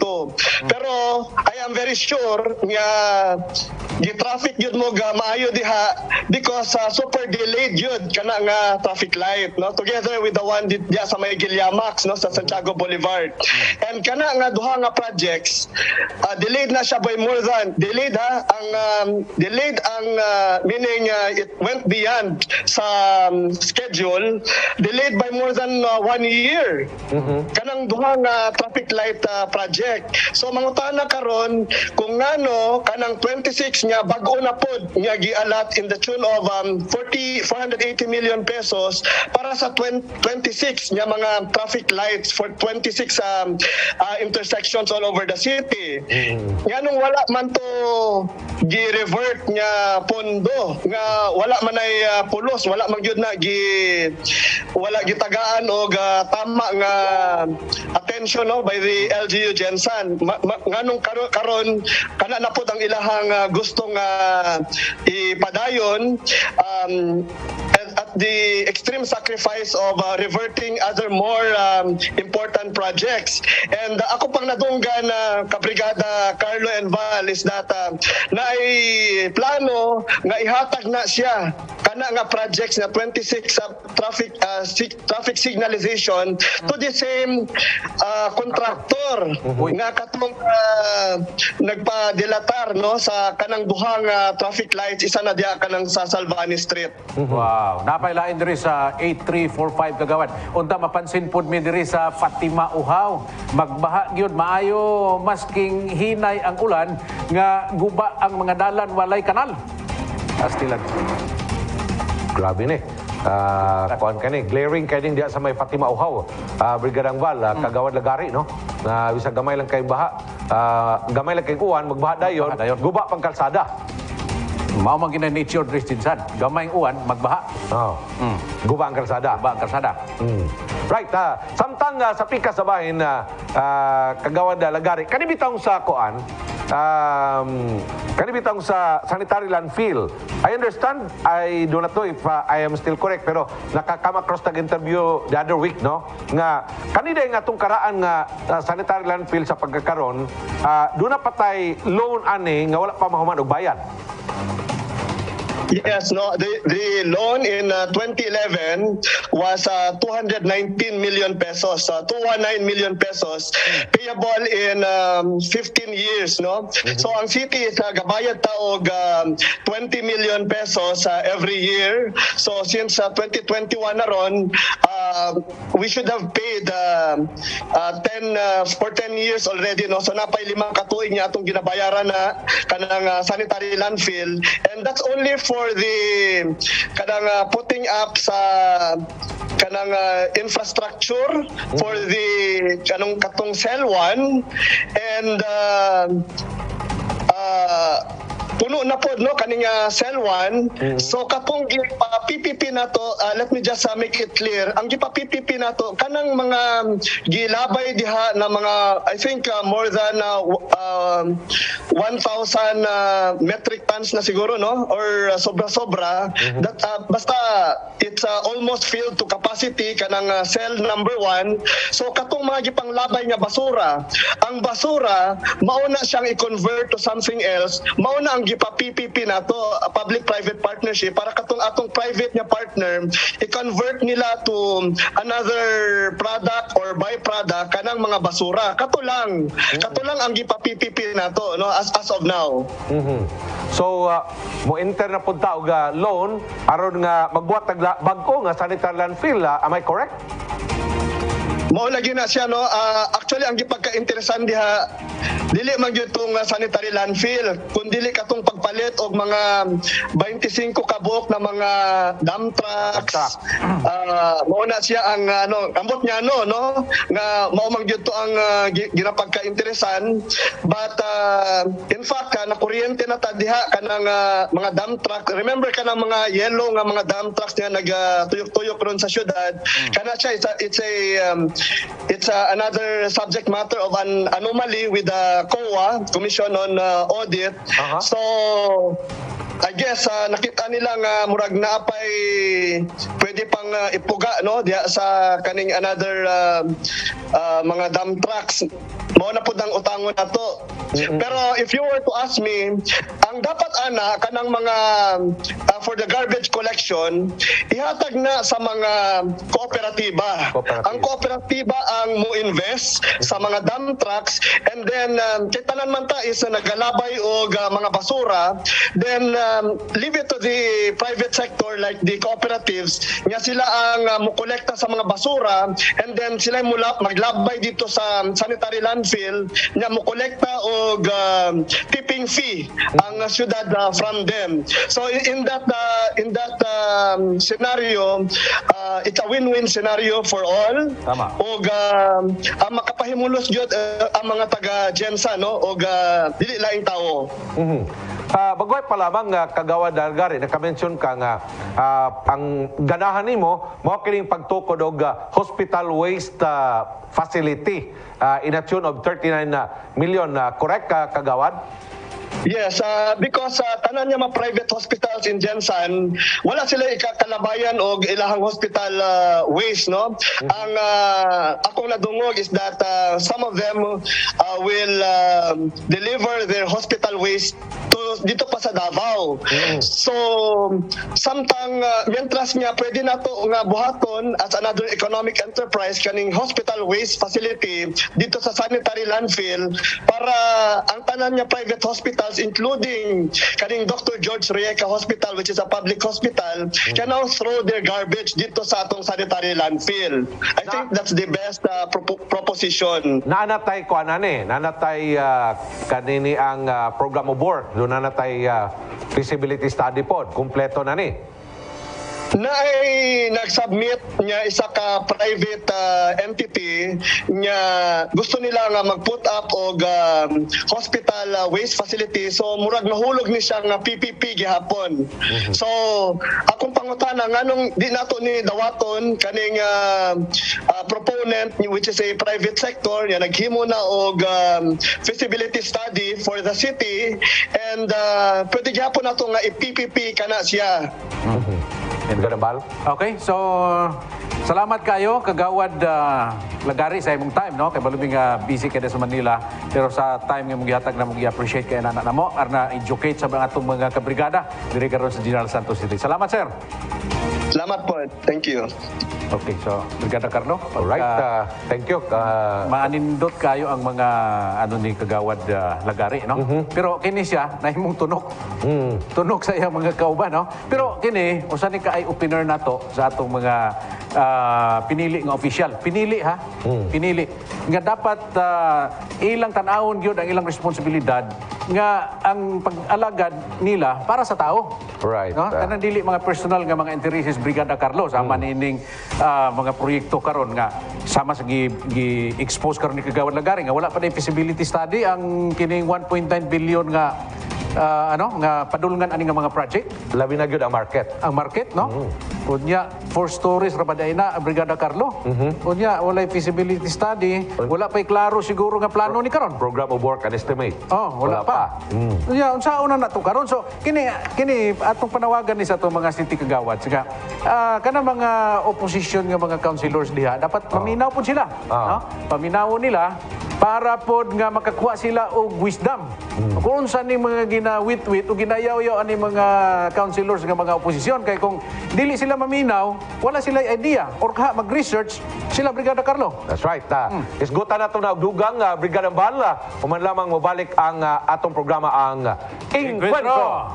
Pero I am very sure nga gi-traffic yun mo maayo diha because super delayed yun kana nga traffic light, no, together with the one diya sa may Giliamax, no, sa Santiago Boulevard. And kana nga duha nga projects delayed na siya by more than delayed ang meaning it went beyond sa schedule delayed by more than 1 year. Kanang duha nga traffic light project. So mangutana karon kung ngano kanang 26 nga bag-o na pod nga gialat in the tune of 480 million pesos para sa 26 nga mga traffic lights for 26 intersections all over the city. Nganong wala man to gi-revert nga pondo nga wala man ay pulos, wala man gyud na wala gitagaan og tama nga attention no by the LGU Gensan. Nganong karon kana na pod ang ilahang gustong ipadayon at the extreme sacrifice of reverting other more important projects. And ako pang nadunggan kabrigada Carlo and Val is that naay plano nga ihatag na siya kana nga projects na 26 traffic signalization to the same contractor nga katong nagpadelatar no sa kanang duhang traffic lights, isa na diya kanang sa Salvani Street. Wow, napailain diri sa 8345 kagawad. Unta mapansin pud mi diri sa Fatima Uhaw. Magbaha gyud maayo masking hinay ang ulan nga guba ang mga dalan walay kanal. Astilan. Grabe ni. Kuan kani glaring kay diya sa may Fatima Uhaw. Brigadang Val, kagawad lagari no. Bisag gamay lang kay baha. Gamay lang kay uwan, magbaha dayon, guba pang kalsada. Mao man gina nature Christiansan. Gamay ang uwan magbaha. Oh. Guba ang kalsada. Guba ang kalsada. Right, samtang sa pika sa bahin kagawad lagari. Kani bitong sa kuan, kani bitong sa sanitary landfill. I understand, I do not know if I am still correct, pero nakakama across tag-interview the other week, no? Nga, kanina nga itong karaan nga sanitary landfill sa pagkakaroon, doon na patay loan ani nga wala pa mahuman og bayad. Yes, no. The loan in 2011 was 219 million pesos, 219 million pesos payable in 15 years, no. So ang city is gabayad ta og 20 million pesos every year. So since 2021 na ron, we should have paid for 10 years already, no. So napay 5 katuig niya atong ginabayaran na kanang sanitary landfill, and that's only for the kanang putting up sa kanang infrastructure for the kanang katong cell 1, and puno na pod no kaning cell 1. So katong gipa-PPP na to, let me just make it clear, ang gipa-PPP na to kanang mga gilabay diha na mga I think more than 1,000 metric tons na siguro, no, or sobra-sobra. That basta it's almost filled to capacity kanang cell number 1. So katong mga gipanglabay nga basura, ang basura mao na siyang i-convert to something else, mao na ang gipa-PPP na to, a public-private partnership, para katong atong private nga partner i-convert nila to another product or byproduct kanang mga basura. Kato lang ang gipa-PPP na to, no, as of now. So mo enter na punta og loan aron nga magbuhat bag-o nga sanitary landfill, am I correct? Mao lagi na siya, no. Actually ang gipagka-interesan diha dili man gyud tong sanitary landfill, kun dili katong pagpalit og mga 25 kabuok na mga dump trucks. Mao na siya ang ambot niya no nga mao man gyud to ang ginapagka-interesan. But in fact na kuryente na ta diha kanang mga dump truck. Remember kanang mga yellow nga mga dump trucks nga nagtuyok-tuyok ron sa syudad. Kana siya it's another subject matter of an anomaly with the COA, Commission on Audit. So I guess nakita nila nga murag naapay pwede pang ipuga, no, diya sa kaning another mga dump trucks. Mao na pud ang utangon nato. Pero if you were to ask me, ang dapat ana kanang mga for the garbage collection ihatag na sa mga kooperatiba. Ang kooperatiba perspektiba ang mo invest sa mga dump trucks, and then kay tanan man ta is nagalabay og mga basura, then leave it to the private sector like the cooperatives nga sila ang mokolekta sa mga basura, and then sila mula maglabay dito sa sanitary landfill nga mokolekta og tipping fee ang syudad from them. So in that scenario, it's a win-win scenario for all. Tama. Og ang makapahimulos gyud ang mga taga Gensa, no, og dili laing tao. Bagway pa lamang kagawad Algari, naka-mention ka nga ang ganahan nimo mo kining pagtukod og hospital waste facility in a tune of 39 million. Correct kagawad? Yes, because tanan niya mga private hospitals in Gensan, wala sila ikakalabayan og ilahang hospital waste, no? Ang akong nadungog is that some of them will deliver their hospital waste dito pa sa Davao. So samtang mientras nga pwede nato nga buhaton as another economic enterprise kaning hospital waste facility dito sa sanitary landfill para ang tanan niya private hospitals including kaning Dr. George Rieca Hospital, which is a public hospital, can now throw their garbage dito sa atong sanitary landfill. I think that's the best proposition. Naanatay ko nanatay kanini ang program of work, doon nanatay feasibility study pod, kumpleto na ni. Naay nag-submit niya isa ka private entity niya gusto nila nga mag-put up og hospital waste facility, so murag nahulog ni siya nga PPP gihapon. So akong pangutana nganong di nato ni dawaton kaning proponent which is a private sector niya naghimo na og feasibility study for the city, and pwede gihapon nato nga i-PPP kana siya. Ganabal? Okay, so salamat kayo, kagawad Lagari sa imong time, no? Kay balubing busy kayo sa Manila, pero sa time nga mong gihatag na mong i-appreciate kayo na mo, arna educate sa mga atong mga kabrigada diri karon sa General Santos City. Salamat, sir. Salamat po. Thank you. Okay, so Brigada Carlo. Alright, thank you. Maanindot kayo ang mga ano ni kagawad Lagari, no? Pero kini siya nahimong tunok. Tunok sa iyang mga kauban, no? Pero kini usa ni ka ay opener nato sa atong mga pinili nga official. Pinili ha? Pinili nga dapat ilang tan-awon gyud ang ilang responsibilidad nga ang pag-alagad nila para sa tao. Right. No? Kanang dili mga personal nga mga intereses Brigada Carlo sama nining mga proyekto karon nga sama sa gi-expose karon ni kagawad Lagari nga wala pa na feasibility study ang kining 1.9 billion nga nga padulngan ani nga mga project. Labi na gyud ang market. Ang market, no? Unya, 4 stories rabaday na Brigada Carlo. Unya, walay feasibility study, wala pa'y klaro siguro nga plano ni karon. Program of work and estimate. Oh, wala pa. Unya, unsaon na to karon. So, kini atong panawagan ni sa to mga city kagawad. Sika, kana mga opposition nga mga councilors diha, dapat paminaw po sila. No? Paminaw nila para pod nga makakuha sila og wisdom. Kung unsa ni mga ginawit-wit o ginayaw-yaw ani mga councilors nga mga oposisyon, kay kung dili sila maminaw, wala sila idea or mag-research sila Brigada Carlo. That's right. Isgutan na ito na dugang Brigada Bala. Kuman lamang mabalik ang atong programa ang Encuentro.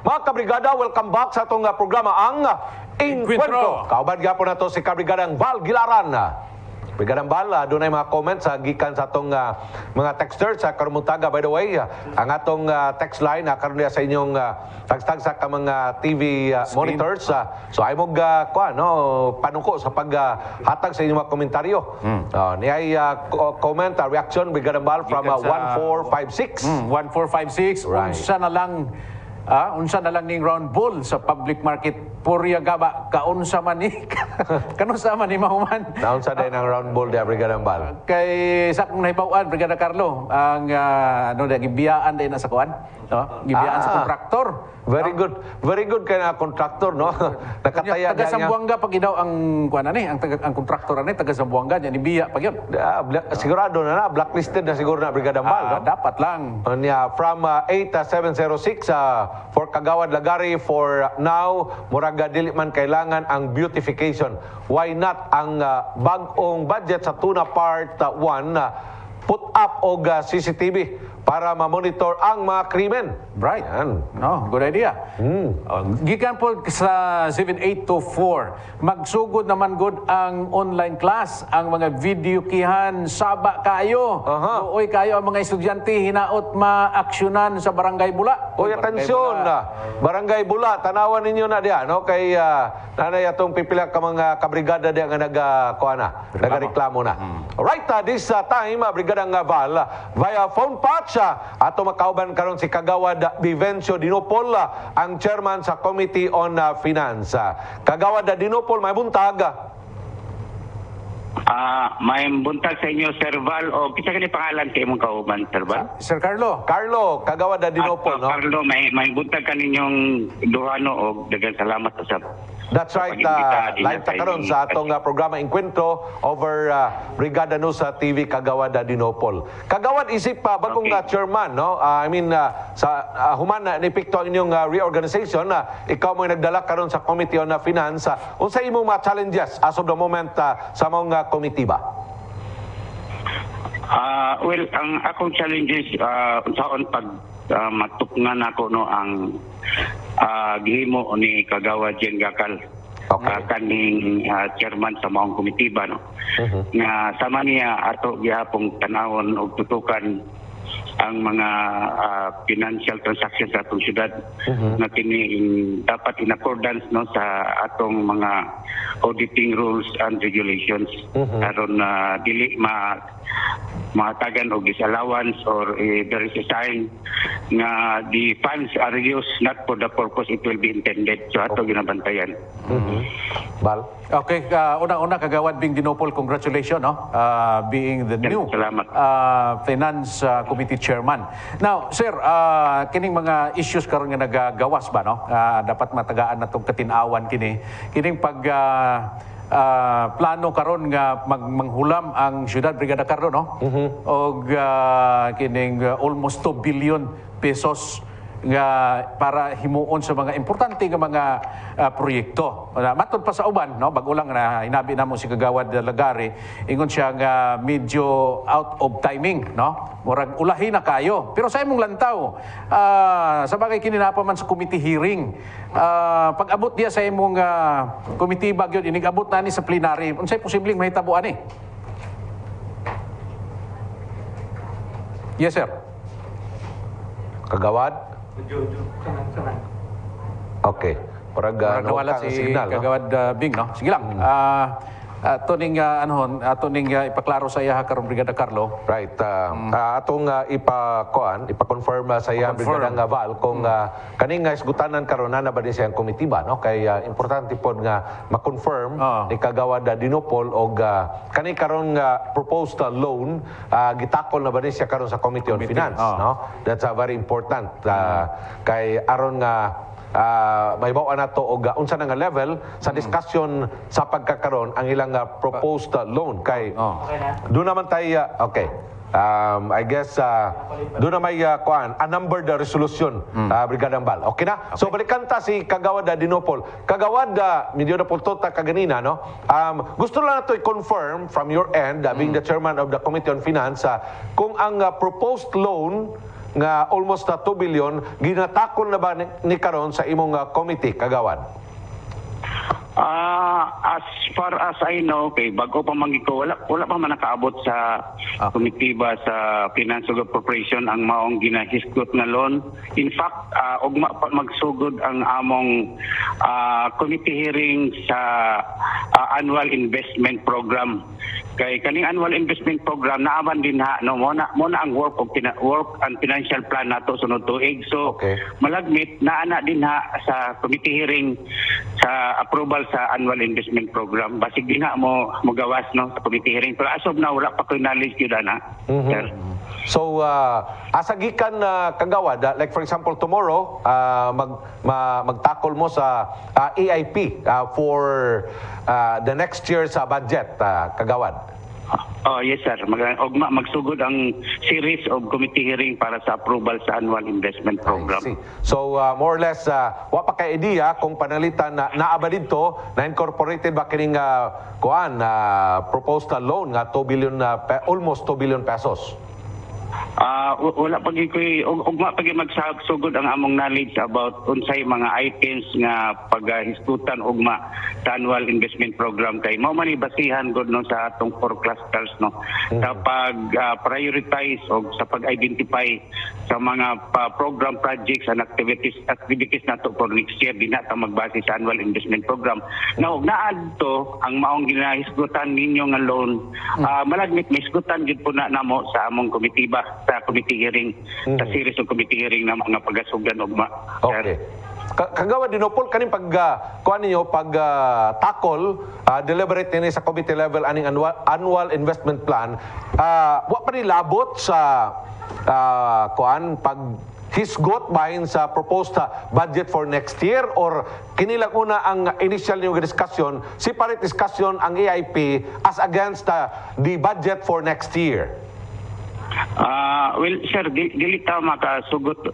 Mga kabrigada, welcome back sa atong programa ang Encuentro. Kauban gyapon nato si kabrigadang Val Gilaran. Brigadang Val, doon ay mga comments gikan sa atong mga texters sa Karumutaga. By the way, ang atong text line karon niya sa inyong tagstag sa mga TV monitors. So ay mong panuko sa paghatag sa inyong mga komentaryo. Niyay comment, reaction, Brigadang Val from 1456. 1456. Right. Unsa na lang ning round ball sa public market Purya Gaba kaunsa man ni kanunsa man ni mahuman Naunsa din ang round ball di Brigadang Val. kay sa kung nahibaw-an Brigada Carlo ang gibiyaan din sa kuan, no? Gibiyaan sa kontraktor Very good kay na contractor, no? Nakataya Taga Zamboanga pag idaw ang kuan ani, ang kontraktor ani taga Zamboanga nya ni biya pag yun. Sigurado na blacklisted na siguro na Brigada Mbal, no? Dapat lang. From 8706 for Kagawad Lagari for now, muraga dili man kailangan ang beautification. Why not ang bag-ong budget sa Tuna Part 1 put up og CCTV para ma-monitor ang mga krimen. Right. Yan. No, good idea. Gikan po sa 7824, magsugod naman good ang online class, ang mga video kihan, saba kayo. Uy kayo ang mga estudyante, hinaot ma-aksyonan sa Barangay Bula. Oy, atensyon na. Barangay Bula, tanawan ninyo na diya, no? Kay nanay atong pipila ka mga kabrigada diya nga nagareklamo na. Alright, this time, Brigadang Val, via phone patch, ato makauban karon si Kagawad Vivencio Dinopol, ang chairman sa Committee on Finance. Kagawad Dinopol, may buntag. May buntag sa inyo, Sir Val, o kita kani pangalan kay imong kauban, Sir Val? Sir Carlo. Carlo, Kagawad Dinopol, no? Carlo, may buntag kaninyong duhano o daghang salamat sa That's right. Live ta karon sa atong programa Encuentro over Brigada News sa TV Kagawad Dinopol. Kagawad isip pa bagong chairman, no? Sa humana ni pikto inyong reorganization, ikaw mo nagdala karon sa Committee on Finance. Unsa imong mga challenges as of the moment sa mga committee ba? Well, ang akong challenges unsaon pag matupngan ako no ang gihimo ni Kagawad Jen Gakal, kaning chairman sa maong komitiba, no? Nga sama niya ato gihapong tanawon og tutukan ang mga financial transactions sa atong syudad na kini dapat in accordance no sa atong mga auditing rules and regulations aron dili matagan og disallowance or there is a sign nga the funds are used not for the purpose it will be intended, so ato ginabantayan. Bal? Okay, una Kagawad Bing Dinopol, congratulations, no? Being the new Finance Committee Chairman. Now, sir, kining mga issues karon nga nagagawas ba, no? Dapat matagaan natong katinawan kining pag plano karon nga manghulam ang syudad Brigada Carlo, no? Og kining almost 2 billion pesos nga para himuon sa mga importante nga mga proyekto. Matod pa sa uban, no, bago lang na hinabi namo si Kagawad Lagari, ingon siya nga medyo out of timing, no? Murag ulahi na kayo. Pero sa imong lantaw, sa bagay kininapa man sa committee hearing, pag abot diya sa imong committee bagyo inigabot na ni sa plenary, unsay posibleng mahitabo ani? Yes, sir. Kagawad? Okay. Parang nawala si signal, Kagawad Bing, no? Sige lang. Ato ning ipaklaro sa iya karon Brigada Carlo. Right. Atong ipa-confirm sa iya Brigada Val kung kaning isgutanan karon na ba din siyang komitiba, no? Kay importante pod nga ma-confirm ni Kagawad Dinopol og kani karon nga proposed loan gitakol na ba din siya karon sa Committee on Finance, no? That's very important kay aron nga may bawaan nato og unsa na nga level sa discussion sa pagkakaroon ang ilang proposed loan kay doon naman tayo I guess doon na may unnumbered resolution Brigada Mbal. Okay na? So balikan ta si Kagawad Dinopol. Kagawad medyo na pultota kaganina, no? Gusto lang nato i-confirm from your end being the chairman of the Committee on Finance kung ang proposed loan nga almost 2 billion ginatakon na ba ni karon sa imong committee, Kagawad? As far as I know, bago pa mangiko, wala pa man nakaabot sa komitiba sa Finance Corporation ang maong ginahisgot nga loan. In fact, ugma pa magsugod ang among committee hearing sa annual investment program. Kay kaning annual investment program naaman din mo na ang work and financial plan nato sunod tuig. So malagmit naana din sa committee hearing sa sa approval sa annual investment program. Basig din na mo gawas no sa committee hearing. Pero as of now, wala pa ko knowledge yun na. Sir. So, asagikan kagawad, like for example, tomorrow, magtakol mo sa EIP for the next year's budget, kagawad. Oh, yes sir. Magsugod ang series of committee hearing para sa approval sa annual investment program. I see. So, more or less, wa pa kay idea kung panalitan na naaba dito, na incorporated ba kining proposed na loan nga 2 billion, almost 2 billion pesos. Wala pagi ugma pagi magsugod ang among knowledge about unsay mga items nga paghisgutan ugma sa annual investment program kay mao man basihan gud no sa atong 4 clusters no sa pag prioritize o sa pag-identify sa mga program projects and activities nato for next year dinata magbase sa annual investment program. Now naadto ang maong ginahisgutan ninyo nga loan malagmit misgutan gid po na namo sa among komitiba sa committee hearing, sa series of committee hearing na mga pagasugan ugma. Okay. Kagawad Dinopol kaning kuan ninyo takol deliberate ni sa committee level aning annual investment plan wa pa ni labot sa kuan pag hisgot bahin sa proposed budget for next year or kinilang una ang initial yung discussion, separate discussion ang EIP as against the budget for next year? Well, sir, dili ta makasugod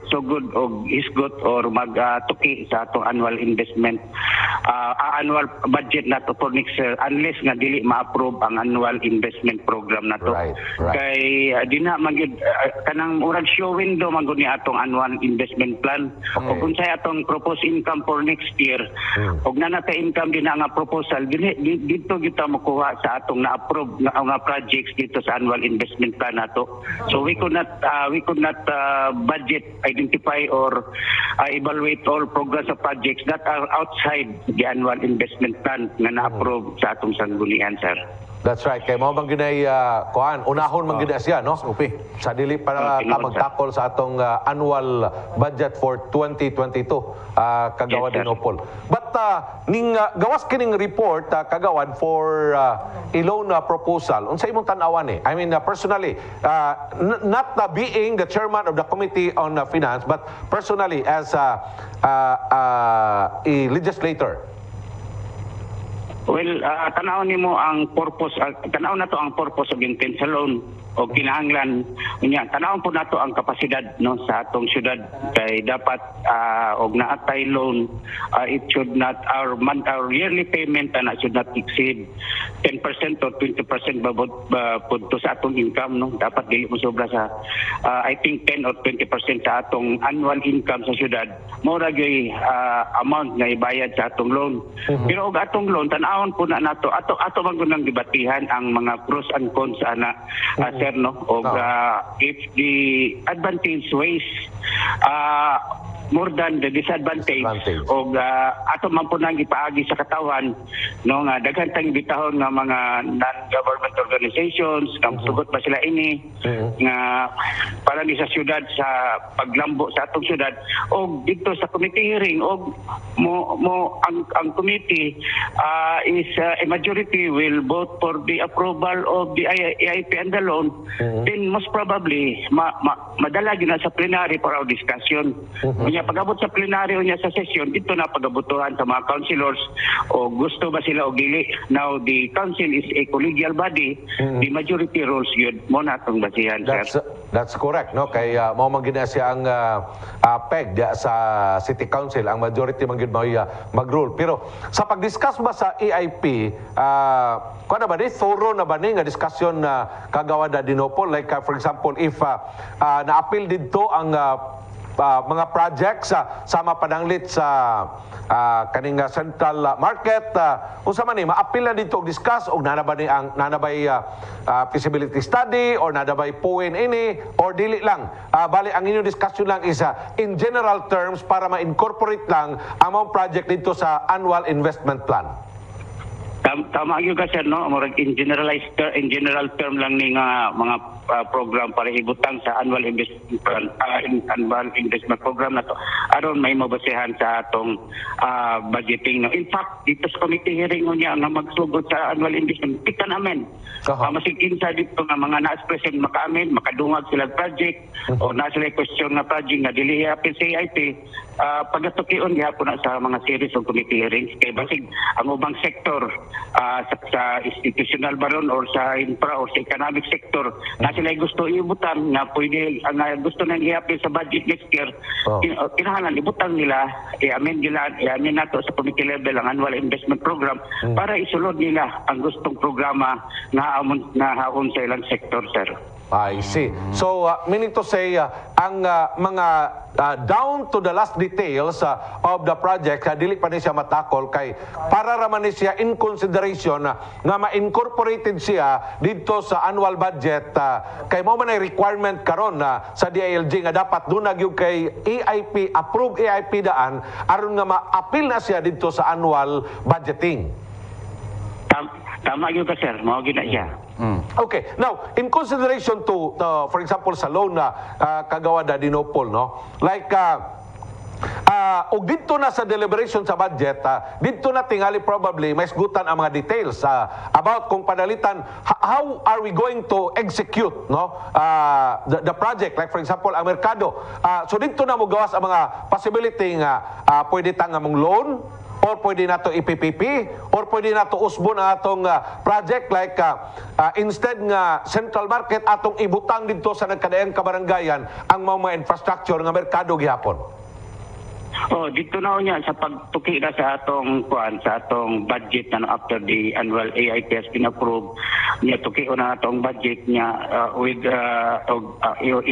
og hisgot or magtuki sa atong annual investment annual budget nato for next year unless nga dili ma-approve ang annual investment program nato. Right. Kay di na magid kanang murag show window man gud ni atong annual investment plan. Okay. Ug unsay atong proposed income for next year ug nanata income din nga proposal dito kita makuha sa atong na-approve nga projects dito sa annual investment plan nato. So we could not budget, identify or evaluate all progress of projects that are outside the annual investment plan nga na-approve sa atong sanggunian, sir. That's right. Kay mao man ginay unahon man gid siya no. Sa dili para ka magtakol sa atong annual budget for 2022 kagawad Yes, sir. Dinopol. But ning gawas kining report kagawad for loan proposal. Unsa imong tan-awan ni? I mean personally not being the chairman of the Committee on Finance but personally as a legislator. Well, tanaw nimo ang purpose, tanaw na to ang purpose of intent sa loan o kinahanglan unya tanawon po nato ang kapasidad no sa atong syudad kay dapat og naatay loan it should not our yearly payment na should not exceed 10% or 20% babot punto sa atong income no dapat dili mo sobra sa I think 10 or 20% sa atong annual income sa syudad mo ra gyud amount nga ibayad sa atong loan. Pero og atong loan tanawon po na nato ato man gud nang dibatihan ang mga pros and cons ana sir no og if the advantage weighs more than the disadvantage og ato man po nang ipaagi sa katawan no nga daghan tang bitahon nga mga non-government organizations kang sugot ba sila ini nga para ni sa syudad sa paglambo sa atong syudad og dito sa committee hearing og mo ang committee is a majority will vote for the approval of the EIP and the loan then most probably madala gyud na sa plenary for our discussion. Pag-abot sa plenaryo niya sa session, dito na pag-abutuhan sa mga councilors o gusto ba sila o dili. Now, the council is a collegial body. The majority rules yun. Mo na itong basihan, sir. That's correct, no? Kay mo man gid siya ang peg sa City Council, ang majority man gid mag-rule. Pero sa pag-discuss ba sa EIP, kuno ba thorough na ba ni nga discussion kagawad Dinopol? Like for example, if na-appeal dito ang mga projects sama pananglit sa kaning central market unsa man ni ma-appeal na dito og discuss og nanabay feasibility study or nanabay POEN ini or dili lang bali ang inyong discussion lang is in general terms para ma-incorporate lang ang mga project dito sa annual investment plan. Tama gyud ka sir no murag in general term lang ni nga mga program para ibutang sa annual investment program na to aron may mabasehan sa atong budgeting. In fact, dito sa committee hearing niya nga magsugod sa annual investment, kita namin. Masigin sa dito nga mga na-expression makaamin, makadungag sila project o na sila question na project nga dili apil sa CIP, pagatukion gihapon na sa mga series of committee hearings kay basig ang ubang sektor sa institutional baron or sa infra or sa economic sector na sila gusto ibutan na pwede ang gusto nang i-appeal sa budget next year, kinahanglan ibutang nila i-amin nato sa committee level ang annual investment program para isulod nila ang gustong programa na haon sa ilang sektor, sir. I see. So, meaning to say, ang mga down to the last details of the project, dili pa ni siya matakol kay para raman ni siya in consideration nga ma-incorporated siya dito sa annual budget kay mo man ay requirement karon sa DILG nga dapat doon nagyug kay EIP, approved EIP daan aron nga ma-appeal na siya dito sa annual budgeting. Tama yun ka, sir. Mawagin na siya. Okay. Now, in consideration to for example, sa loan na kagawad na Dinopol, no? Like, og dito na sa deliberation sa budget, dito na tingali probably may sgutan ang mga details about kung panalitan, how are we going to execute, no? The project, like for example, ang merkado. So dito na mo gawas ang mga possibility nga pwede tang among loan, or pwede na ito IPPP, or pwede na ito usbo na itong project like instead nga central market atong ibutang dito sa nagkadaang kabaranggayan ang mga infrastructure nga merkado gihapon. Dito na niya sa pagtuki na sa atong budget na after the annual AIP has been approved, niya tuki na atong budget niya with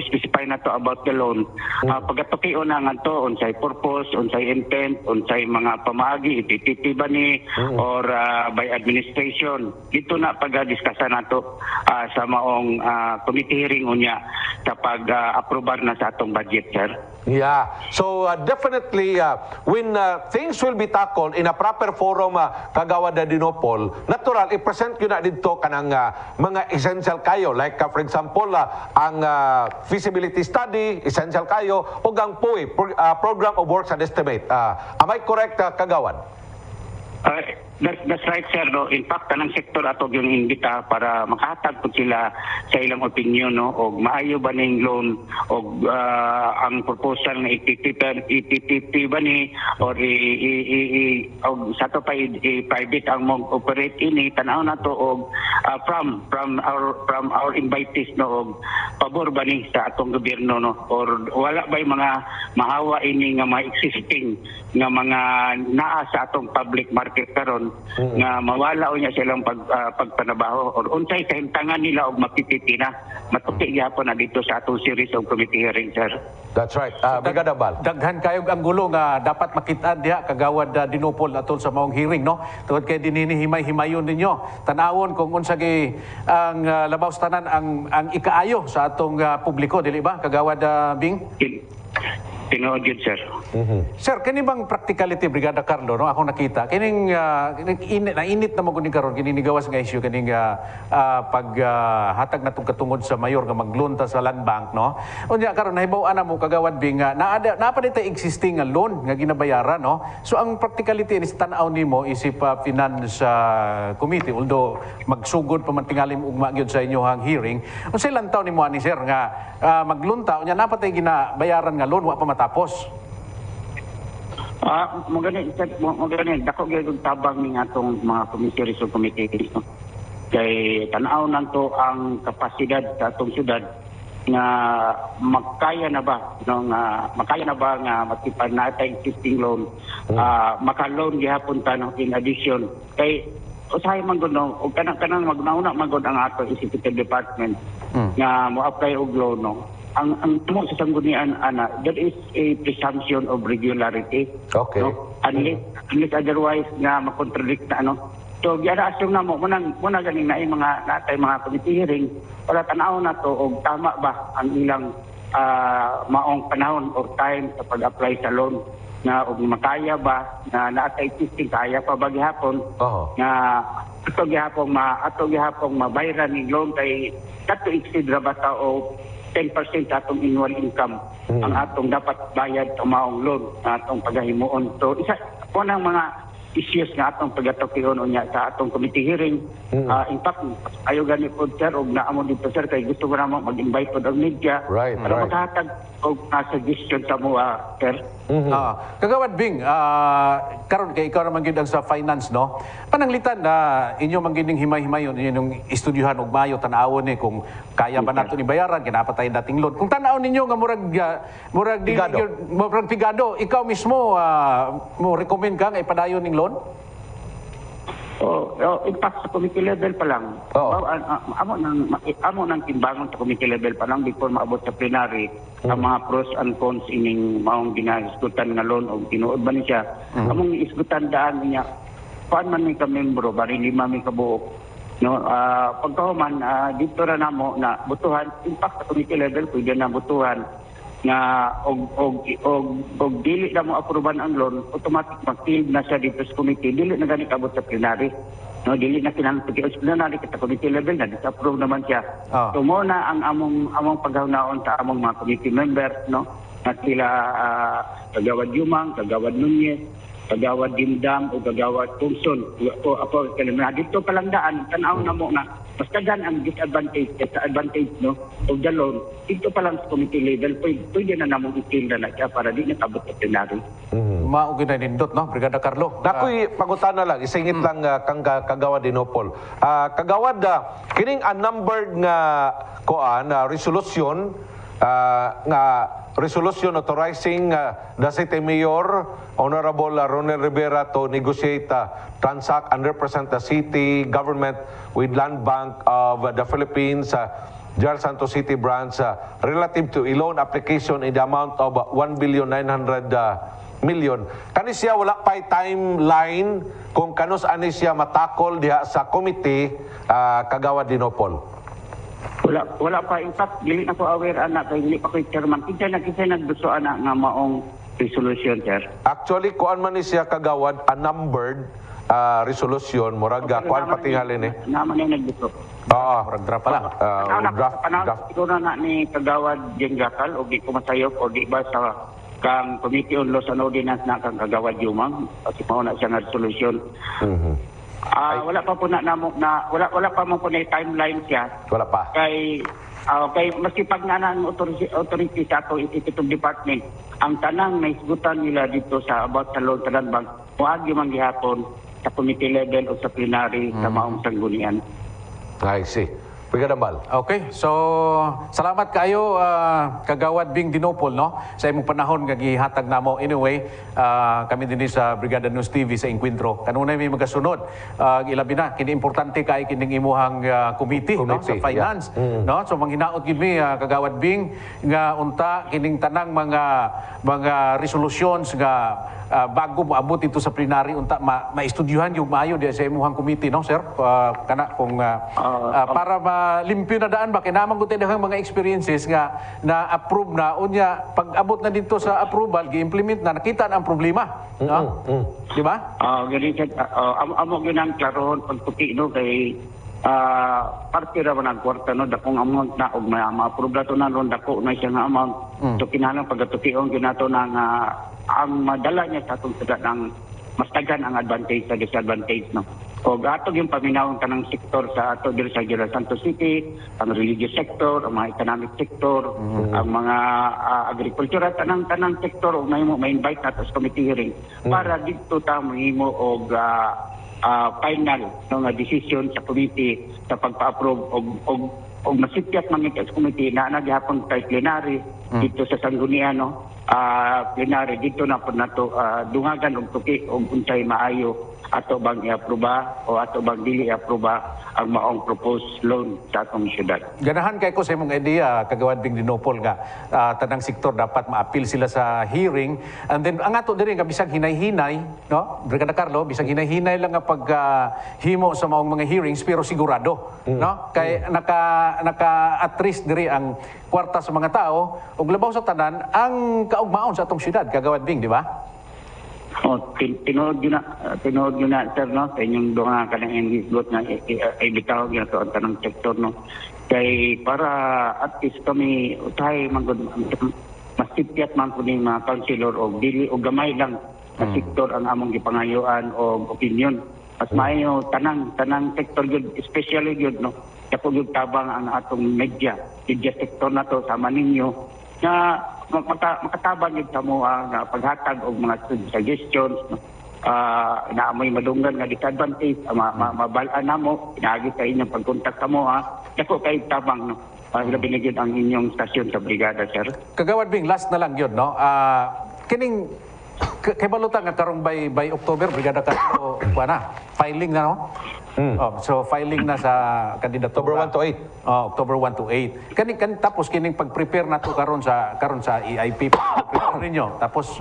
specify na to about the loan. Pagatuki na nga to unsay purpose, unsay intent, unsay mga pamaagi IPPP ba ni or by administration. Dito na pag-discuss na to sa maong committee hearing unya sa pag-aprobar na sa atong budget, sir. Yeah. So definitely when things will be tackled in a proper forum kagawad na Dinopol, natural i-present yun na dito kanang mga essential kayo like for example ang feasibility study essential kayo o ang POE program of works and estimate. Am I correct kagawad? That's right, sir. No? In fact, tanang sektor ato yung imbita para makahatag po sila sa ilang opinion, no? O maayo ba ning loan o ang proposal na IPPP ba ni or sa to pa private ang mag-operate ini tanaw na to og from our invitees, no? Og pabor ba ni sa atong gobyerno, no? Or wala ba yung mga mahawa ini nga mga existing nga mga naa sa atong public market karon nga mawala o niya silang pagpanabaho or unsay kahintangan nila og mapipiti na matuki gyapon na dito sa atong series of committee hearing, sir. That's right. Brigada Bal. Daghan kayog ang gulo nga dapat makitaan diha kagawad Dinopol atol sa maong hearing, no? Tungod kay dinini himay-himayon ninyo. Tanawon kung unsa gi ang labaw sa tanan ang ikaayo sa atong publiko, dili ba kagawad Bing? Tinuod yun, sir. Sir, kini bang practicality, Brigada Carlo, no? Ako nakita, kining nainit na magunin karon kining gawas nga issue, kining paghatag na itong katungod sa mayor nga maglunta sa land bank, no? Unya karon nahibaw na mo kagawad Bing, naa pa dito existing nga loan nga ginabayaran, no? So ang practicality is tanaw nimo isip finance committee, although magsugod pa man tingali mo ugma gyud sa inyohang hearing. Unsay lantaw nimo ani sir nga maglunta unya napatay ginabayaran nga loan wa pa tapos. Maganin, dako gyud tabang ning atong mga committees o committees, no? Kay tanaw nanto ang kapasidad sa atong syudad nga makaya na ba nga matipan natin existing loan, maka-loan gihapon ta no, in addition kay usahay man gud no og kanang magnauna man gud ang ato executive department nga mo-apply og loan, no? Ang tumo sa sanggunian ana, there is a presumption of regularity. Okay. No? Unless otherwise nga makontradict na ano. So gyara assume na mo muna ganing naay mga natay mga committee hearing para tanaw na to og tama ba ang ilang maong panahon or time sa pag-apply sa loan. na og makaya ba na naatay testing kaya pa ba gihapon Oo. na ato gihapon mabayran ning loan kay kato exceed ra ba ta o 10% atong annual income ang atong dapat bayad sa maong loan na atong pagahimuon. So isa po ng mga issues nga atong pagatokion unya sa atong committee hearing. In fact, ayo gani po sir og naamo dito sir kay gusto ko na mag-invite po ang media Right, para right. maghatag og suggestion sa mga sir. Kagawad Bing, karon kay ikaw naman gyud ang sa finance, no? Pananglitan na inyo man gining himay-himayon inyong istudyuhan og maayo tan-awon ni kung kaya ba nato ni bayaran kinapatay dating loan. Kung tan-aw ninyo nga murag Pigado. murag pigado, ikaw mismo mo recommend ka nga ipadayon ning loan? In fact, sa committee level pa lang, Oo. amo nang timbangon sa committee level pa lang before maabot sa plenary ang mga pros and cons ining maong ginahisgutan nga loan o tinuod ba ni siya. Among isgutan daan niya, kuan man may ka-membro, bari 5 may kabuok. No, pagkahuman, dito ra namo na butuhan, in fact, sa committee level, pwede na butuhan na og dili na mo aproban ang loan, automatic mag-field na siya dito sa committee, dili na gani kabot sa plenary. No, dili na kinahanglan sa plenary kita committee level na disapprove naman siya. So mo na ang among paghunaon sa among mga committee members, no, na sila Kagawad Yumang, Kagawad Nunez, Kagawad Dindam o Kagawad Thompson. Ako kalimna dito palang daan tan-aw na mo na mas kagan ang disadvantage sa advantage, no, of the loan. Dito pa lang sa committee level pwede na namong i-fill na siya para di na kabot sa plenary. Mao gyud na nindot, no, Brigada Carlo. Nakoy pangutana lang, isingit lang kang Kagawad Dinopol. Kagawad, kining unnumbered nga resolution nga resolution authorizing the city mayor Honorable Ronel Rivera to negotiate, transact and represent the city government with Land Bank of the Philippines, General Santos City branch, relative to a loan application in the amount of 1,900,000,000. Kani siya wala pa'y timeline kung kanus ani siya matakol diha sa committee, Kagawad Dinopol. Wala pa, in fact dili na ko aware anak kay dili pa koy chairman. Kinsa nagduso anak nga maong resolution, sir. Actually, kuan man ni siya Kagawad, unnumbered resolution, murag kuan patingali ni. Naman na nagduso. Oo. Murag draft pa lang. Draft. Siguro na ni Kagawad Jengakal o di ko masayop o di ba sa kang Committee on Laws and Ordinance na kang Kagawad Yumang kasi mao na siya nga resolution. Wala pa po na wala pa mo po na timeline siya. Wala pa. Kay masipag nga ng authority sa ato executive department, ang tanang naisgutan nila dito sa about sa loan sa bank, muagi man gihapon sa committee level o sa plenary sa maong sanggunian. I see. Brigada Bal. Okay, so salamat kayo Kagawad Bing Dinopol, no, sa imong panahon nga gihatag namo. Anyway, kami din sa Brigada News TV sa Encuentro kanunay may magasunod, ilabi na kini importante kay kining imuhang committee, no, sa finance, no, so manghinaot gid mi Kagawad Bing nga unta kining tanang mga resolutions nga bago moabot ito sa plenary unta maistudyuhan yung maayo di sa imuhang committee, no, sir, kana kung para limpyo na daan ba kinamang gud daghang mga experiences nga na-approve na unya pag abot na dito sa approval gi-implement na nakita na ang problema, no? Di ba? Ganito amo ginang klarohon pagtuki, no, kay parte ra man ang kwarta, no, dakong amount na og ma-approve na to na ron dako na siya nga amount. So kinahanglan pagatukion ginato na nga ang madala niya sa atong sada ng mas tagan ang advantage sa disadvantage, no. O ato yung paminawon kanang sektor sa ato diri sa General Santos City, ang religious sector, ang mga economic sector, ang mga agriculture at tanang sektor o ma-invite nato sa committee hearing para dito ta mahimo og final, no, nga decision sa committee sa pagpa-approve og masipyat man sa committee na naghapon kay plenary dito sa sanggunian, no. Plenary dito na po nato dungagan og tuki og unsay maayo ato bang i-aproba o ato bang dili i-aproba ang maong proposed loan sa atong syudad. Ganahan kay ko sa imong idea Kagawad Bing Dinopol nga tanang sektor dapat ma-appeal sila sa hearing, and then ang ato diri nga bisag hinay-hinay, no, Brigada Carlo, bisag hinay-hinay lang nga paghimo sa maong mga hearings pero sigurado, no, kay naka at least diri ang kwarta sa mga tao ug labaw sa tanan ang kaugmaon sa atong syudad, Kagawad Bing, di ba? tinuod yun na, sir, no? Sa inyong doon nga kanang engagement na ibitaw yun ito ang tanong sektor, no? Kay para at least kami, tayo masipyat man po ng mga councilor o dili o gamay lang na sektor ang among gipangayuan o opinion. Mas maayo tanang sektor yun, especially yun, no? Kapag yung tabang ang atong media sector na to, sama ninyo, na makatabang yun sa mo ang paghatag o mga suggestions, no? Na amoy madunggan nga disadvantage, mabalaan na mo, pinagi sa inyong pagkontak sa mo, dako kay tabang, no? Binigyan ang inyong stasyon sa brigada, sir. Kagawad Bing, last na lang yun, no? Kining, kay balutan nga karong by October, Brigada Carlo, filing na, no? So filing na sa kandidatura. October 1 to 8. October 1 to 8. Tapos kining pag-prepare na to karon sa EIP prepare ninyo. Tapos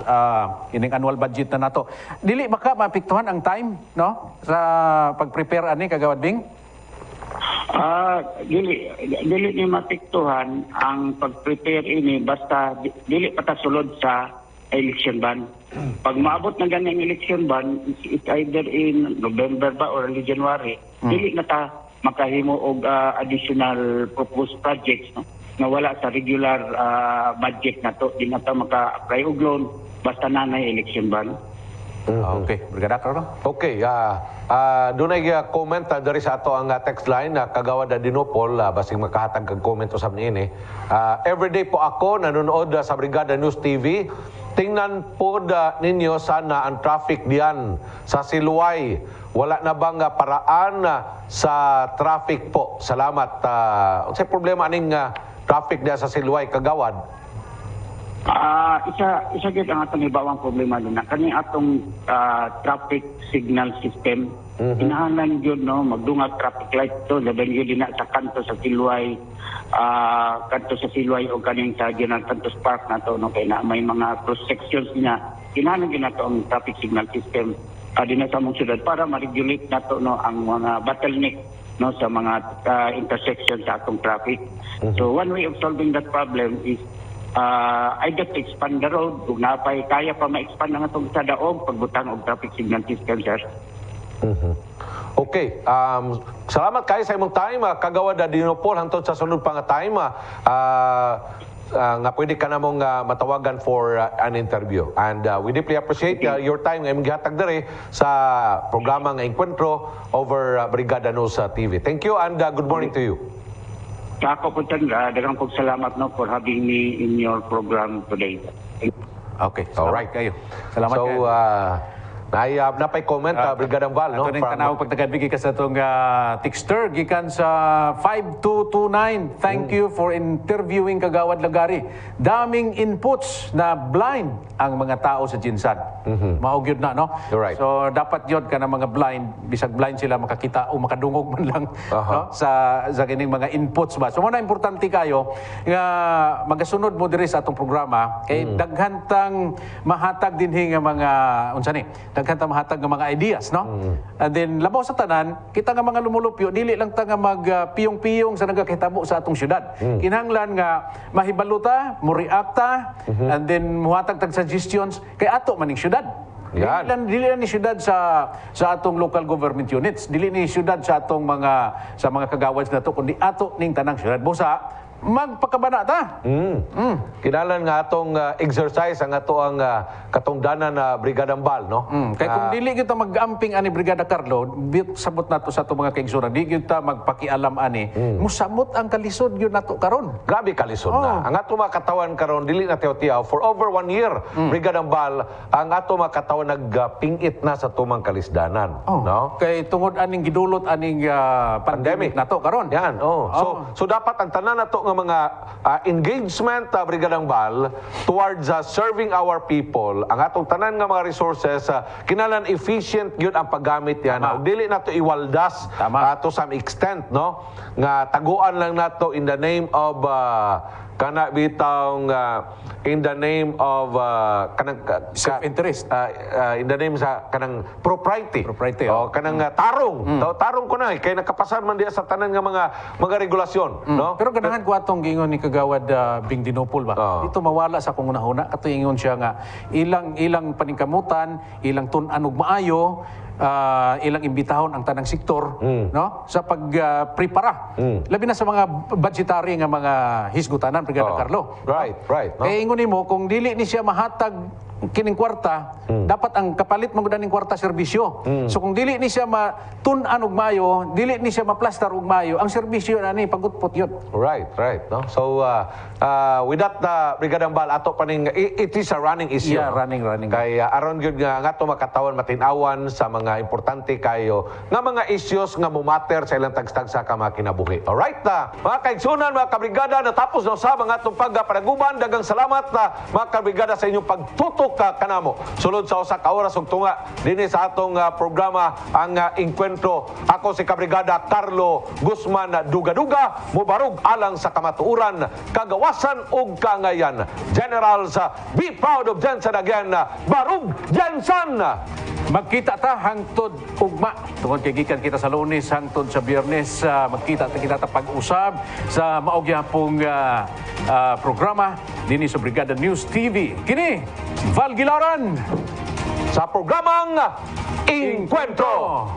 kining annual budget na nato. Dili baka mapiktuhan ang time, no? Sa pag-prepare ani Kagawad Bing? Dili ni matiktuhan ang pag-prepare ini basta dili patasulod sa election ban. Pag maabot na ganyang election ban, it's either in November ba or early January, dili na ta makahimo og additional proposed projects, no? Na wala sa regular budget na to. Di na ta maka-apply og loan basta na election ban. Okay, Brigada Carlo. Okay, doon ay comment dari sa ato ang text line na Kagawad Dinopol, basing makahatag kag comment usab niini. Everyday po ako nanonood sa Brigada News TV. Tingnan po ninyo sana ang traffic diyan sa Siluay. Wala na bang paraan sa traffic po? Salamat. Unsay problema aning traffic diyan sa Siluay, Kagawad? Isa gid ang atong ibawang problema din na kani atong traffic signal system. Kinahanglan yun, no, magdungag traffic light to, laban yun din na sa kanto sa Siluay, o kaning sa General Santos Park na to, no, kaya na may mga cross sections niya. Kinahanglan din na to ang traffic signal system din na sa mong syudad para ma-regulate na to, no, ang mga bottleneck, no, sa mga intersection sa atong traffic. So one way of solving that problem is either to expand the road, kung napay kaya pa ma-expand ang atong sa daog, pagbutang og traffic signal system, sir. Okay, salamat kayo sa imong time, Kagawad Dinopol, hangtod sa sunod pa nga time, nga pwede ka namong matawagan for an interview. And we deeply appreciate your time nga imong gihatag diri sa programa nga Encuentro over Brigada News TV. Thank you and good morning to you. Sa ako po, dagang salamat, no, for having me in your program today. Okay, alright kayo. Salamat so, kayo. Napay comment, Brigadang Val, no? Ito rin tanawag pagtagabigi ka sa itong texter, gikan sa 5229. Thank you for interviewing Kagawad Lagari. Daming inputs na blind ang mga tao sa Jinsan. Maugyod na, no? You're right. So, dapat yun ka na mga blind, bisag blind sila makakita o makadungog man lang no? sa kining mga inputs ba. So, muna importante kayo nga magasunod mo diri sa atong programa kay daghantang mahatag dinhi nga mga unsa ni kanta mahatag ng mga ideas, no? And then, labaw sa tanan, kita nga mga lumulupyo, dili lang ta nga magpiyong-piyong sa nagakitabo sa atong syudad. Kinahanglan nga mahibaluta, mo-reacta, and then muhatag tag suggestions kay ato maning syudad. Dili lang ni syudad sa atong local government units, dili ni syudad sa atong mga kagawads na to, kundi ato ning tanang syudad. Busa, magpakabana ta. Kinalan nga atong exercise ang ato ang katungdanan na Brigadang Val, no? Kaya kung dili kita mag-amping ani Brigada Carlo, sabot nato sa atong mga kaigsuran, di kita magpakialam ani, musamot ang kalisod yun nato karon. Grabe kalisod na. Ang ato mga katawan karon dili na tiyaw-tiyaw. For over 1 year, Brigadang Val, ang ato mga katawan nagpingit na sa tumang kalisdanan. No? Kay tungod aning gidulot aning pandemic nato karon. Yan, So dapat ang tanan nato nga mga engagement Brigadang Val towards serving our people, ang atong tanan nga mga resources kinahanglan efficient gyud ang paggamit yan. Ug dili nato iwaldas to some extent, no? Nga taguan lang nato in the name of kana bitawng in the name of kanang Self-interest. in the name sa kanang propriety. Propriety, O kanang tarong. Tarong ko na kay nakapasan man diya sa tanan nga mga regulasyon, no? Pero ganahan ko atong gingon ni Kagawad Bing Dinopol ba? Oo. Ito mawala sa kung una-una. Kato ingon siya nga, ilang paningkamutan, ilang tun-an ug maayo, ilang imbitahon ang tanang sektor no sa pagprepara labi na sa mga budgetary nga mga hisgutanan Brigada Carlo. Right, no? Kaya ingon nimo kung dili ni siya mahatag kining kwarta, dapat ang kapalit man gud ning kwarta serbisyo. So kung dili ni siya matun-an og mayo, dili ni siya maplastar og mayo, ang serbisyo ani pagutpot yun. Right, no? So with that Brigada Ambal ato paning it is a running issue. Yeah, no? running. Kay aron gyud nga ato makatawan matin-awan sa mga importante kayo nga mga issues nga mumatter sa ilang tagstag sa mga kinabuhi. Alright mga kaigsunan, mga kabrigada, natapos na usab ang atong pagpanaguban. Dagang salamat mga kabrigada sa inyong pagtutok kanamo. Sulod sa usa ka oras ug tunga dinhi sa atong programa ang Encuentro. Ako si kabrigada Carlo Guzman Duga-Duga, mubarog alang sa kamatuoran, kagawasan ug kangayan. Generals, be proud of Jensen again. Barug Jensen! Magkita ta hangtod ugma. Tungod kay gikan kita sa Lunes hangtod sa Biyernes, magkita ta pag-usab sa maugyapong programa dinhi sa Brigada News TV. Kini si Val Gilaran Sa programang Encuentro.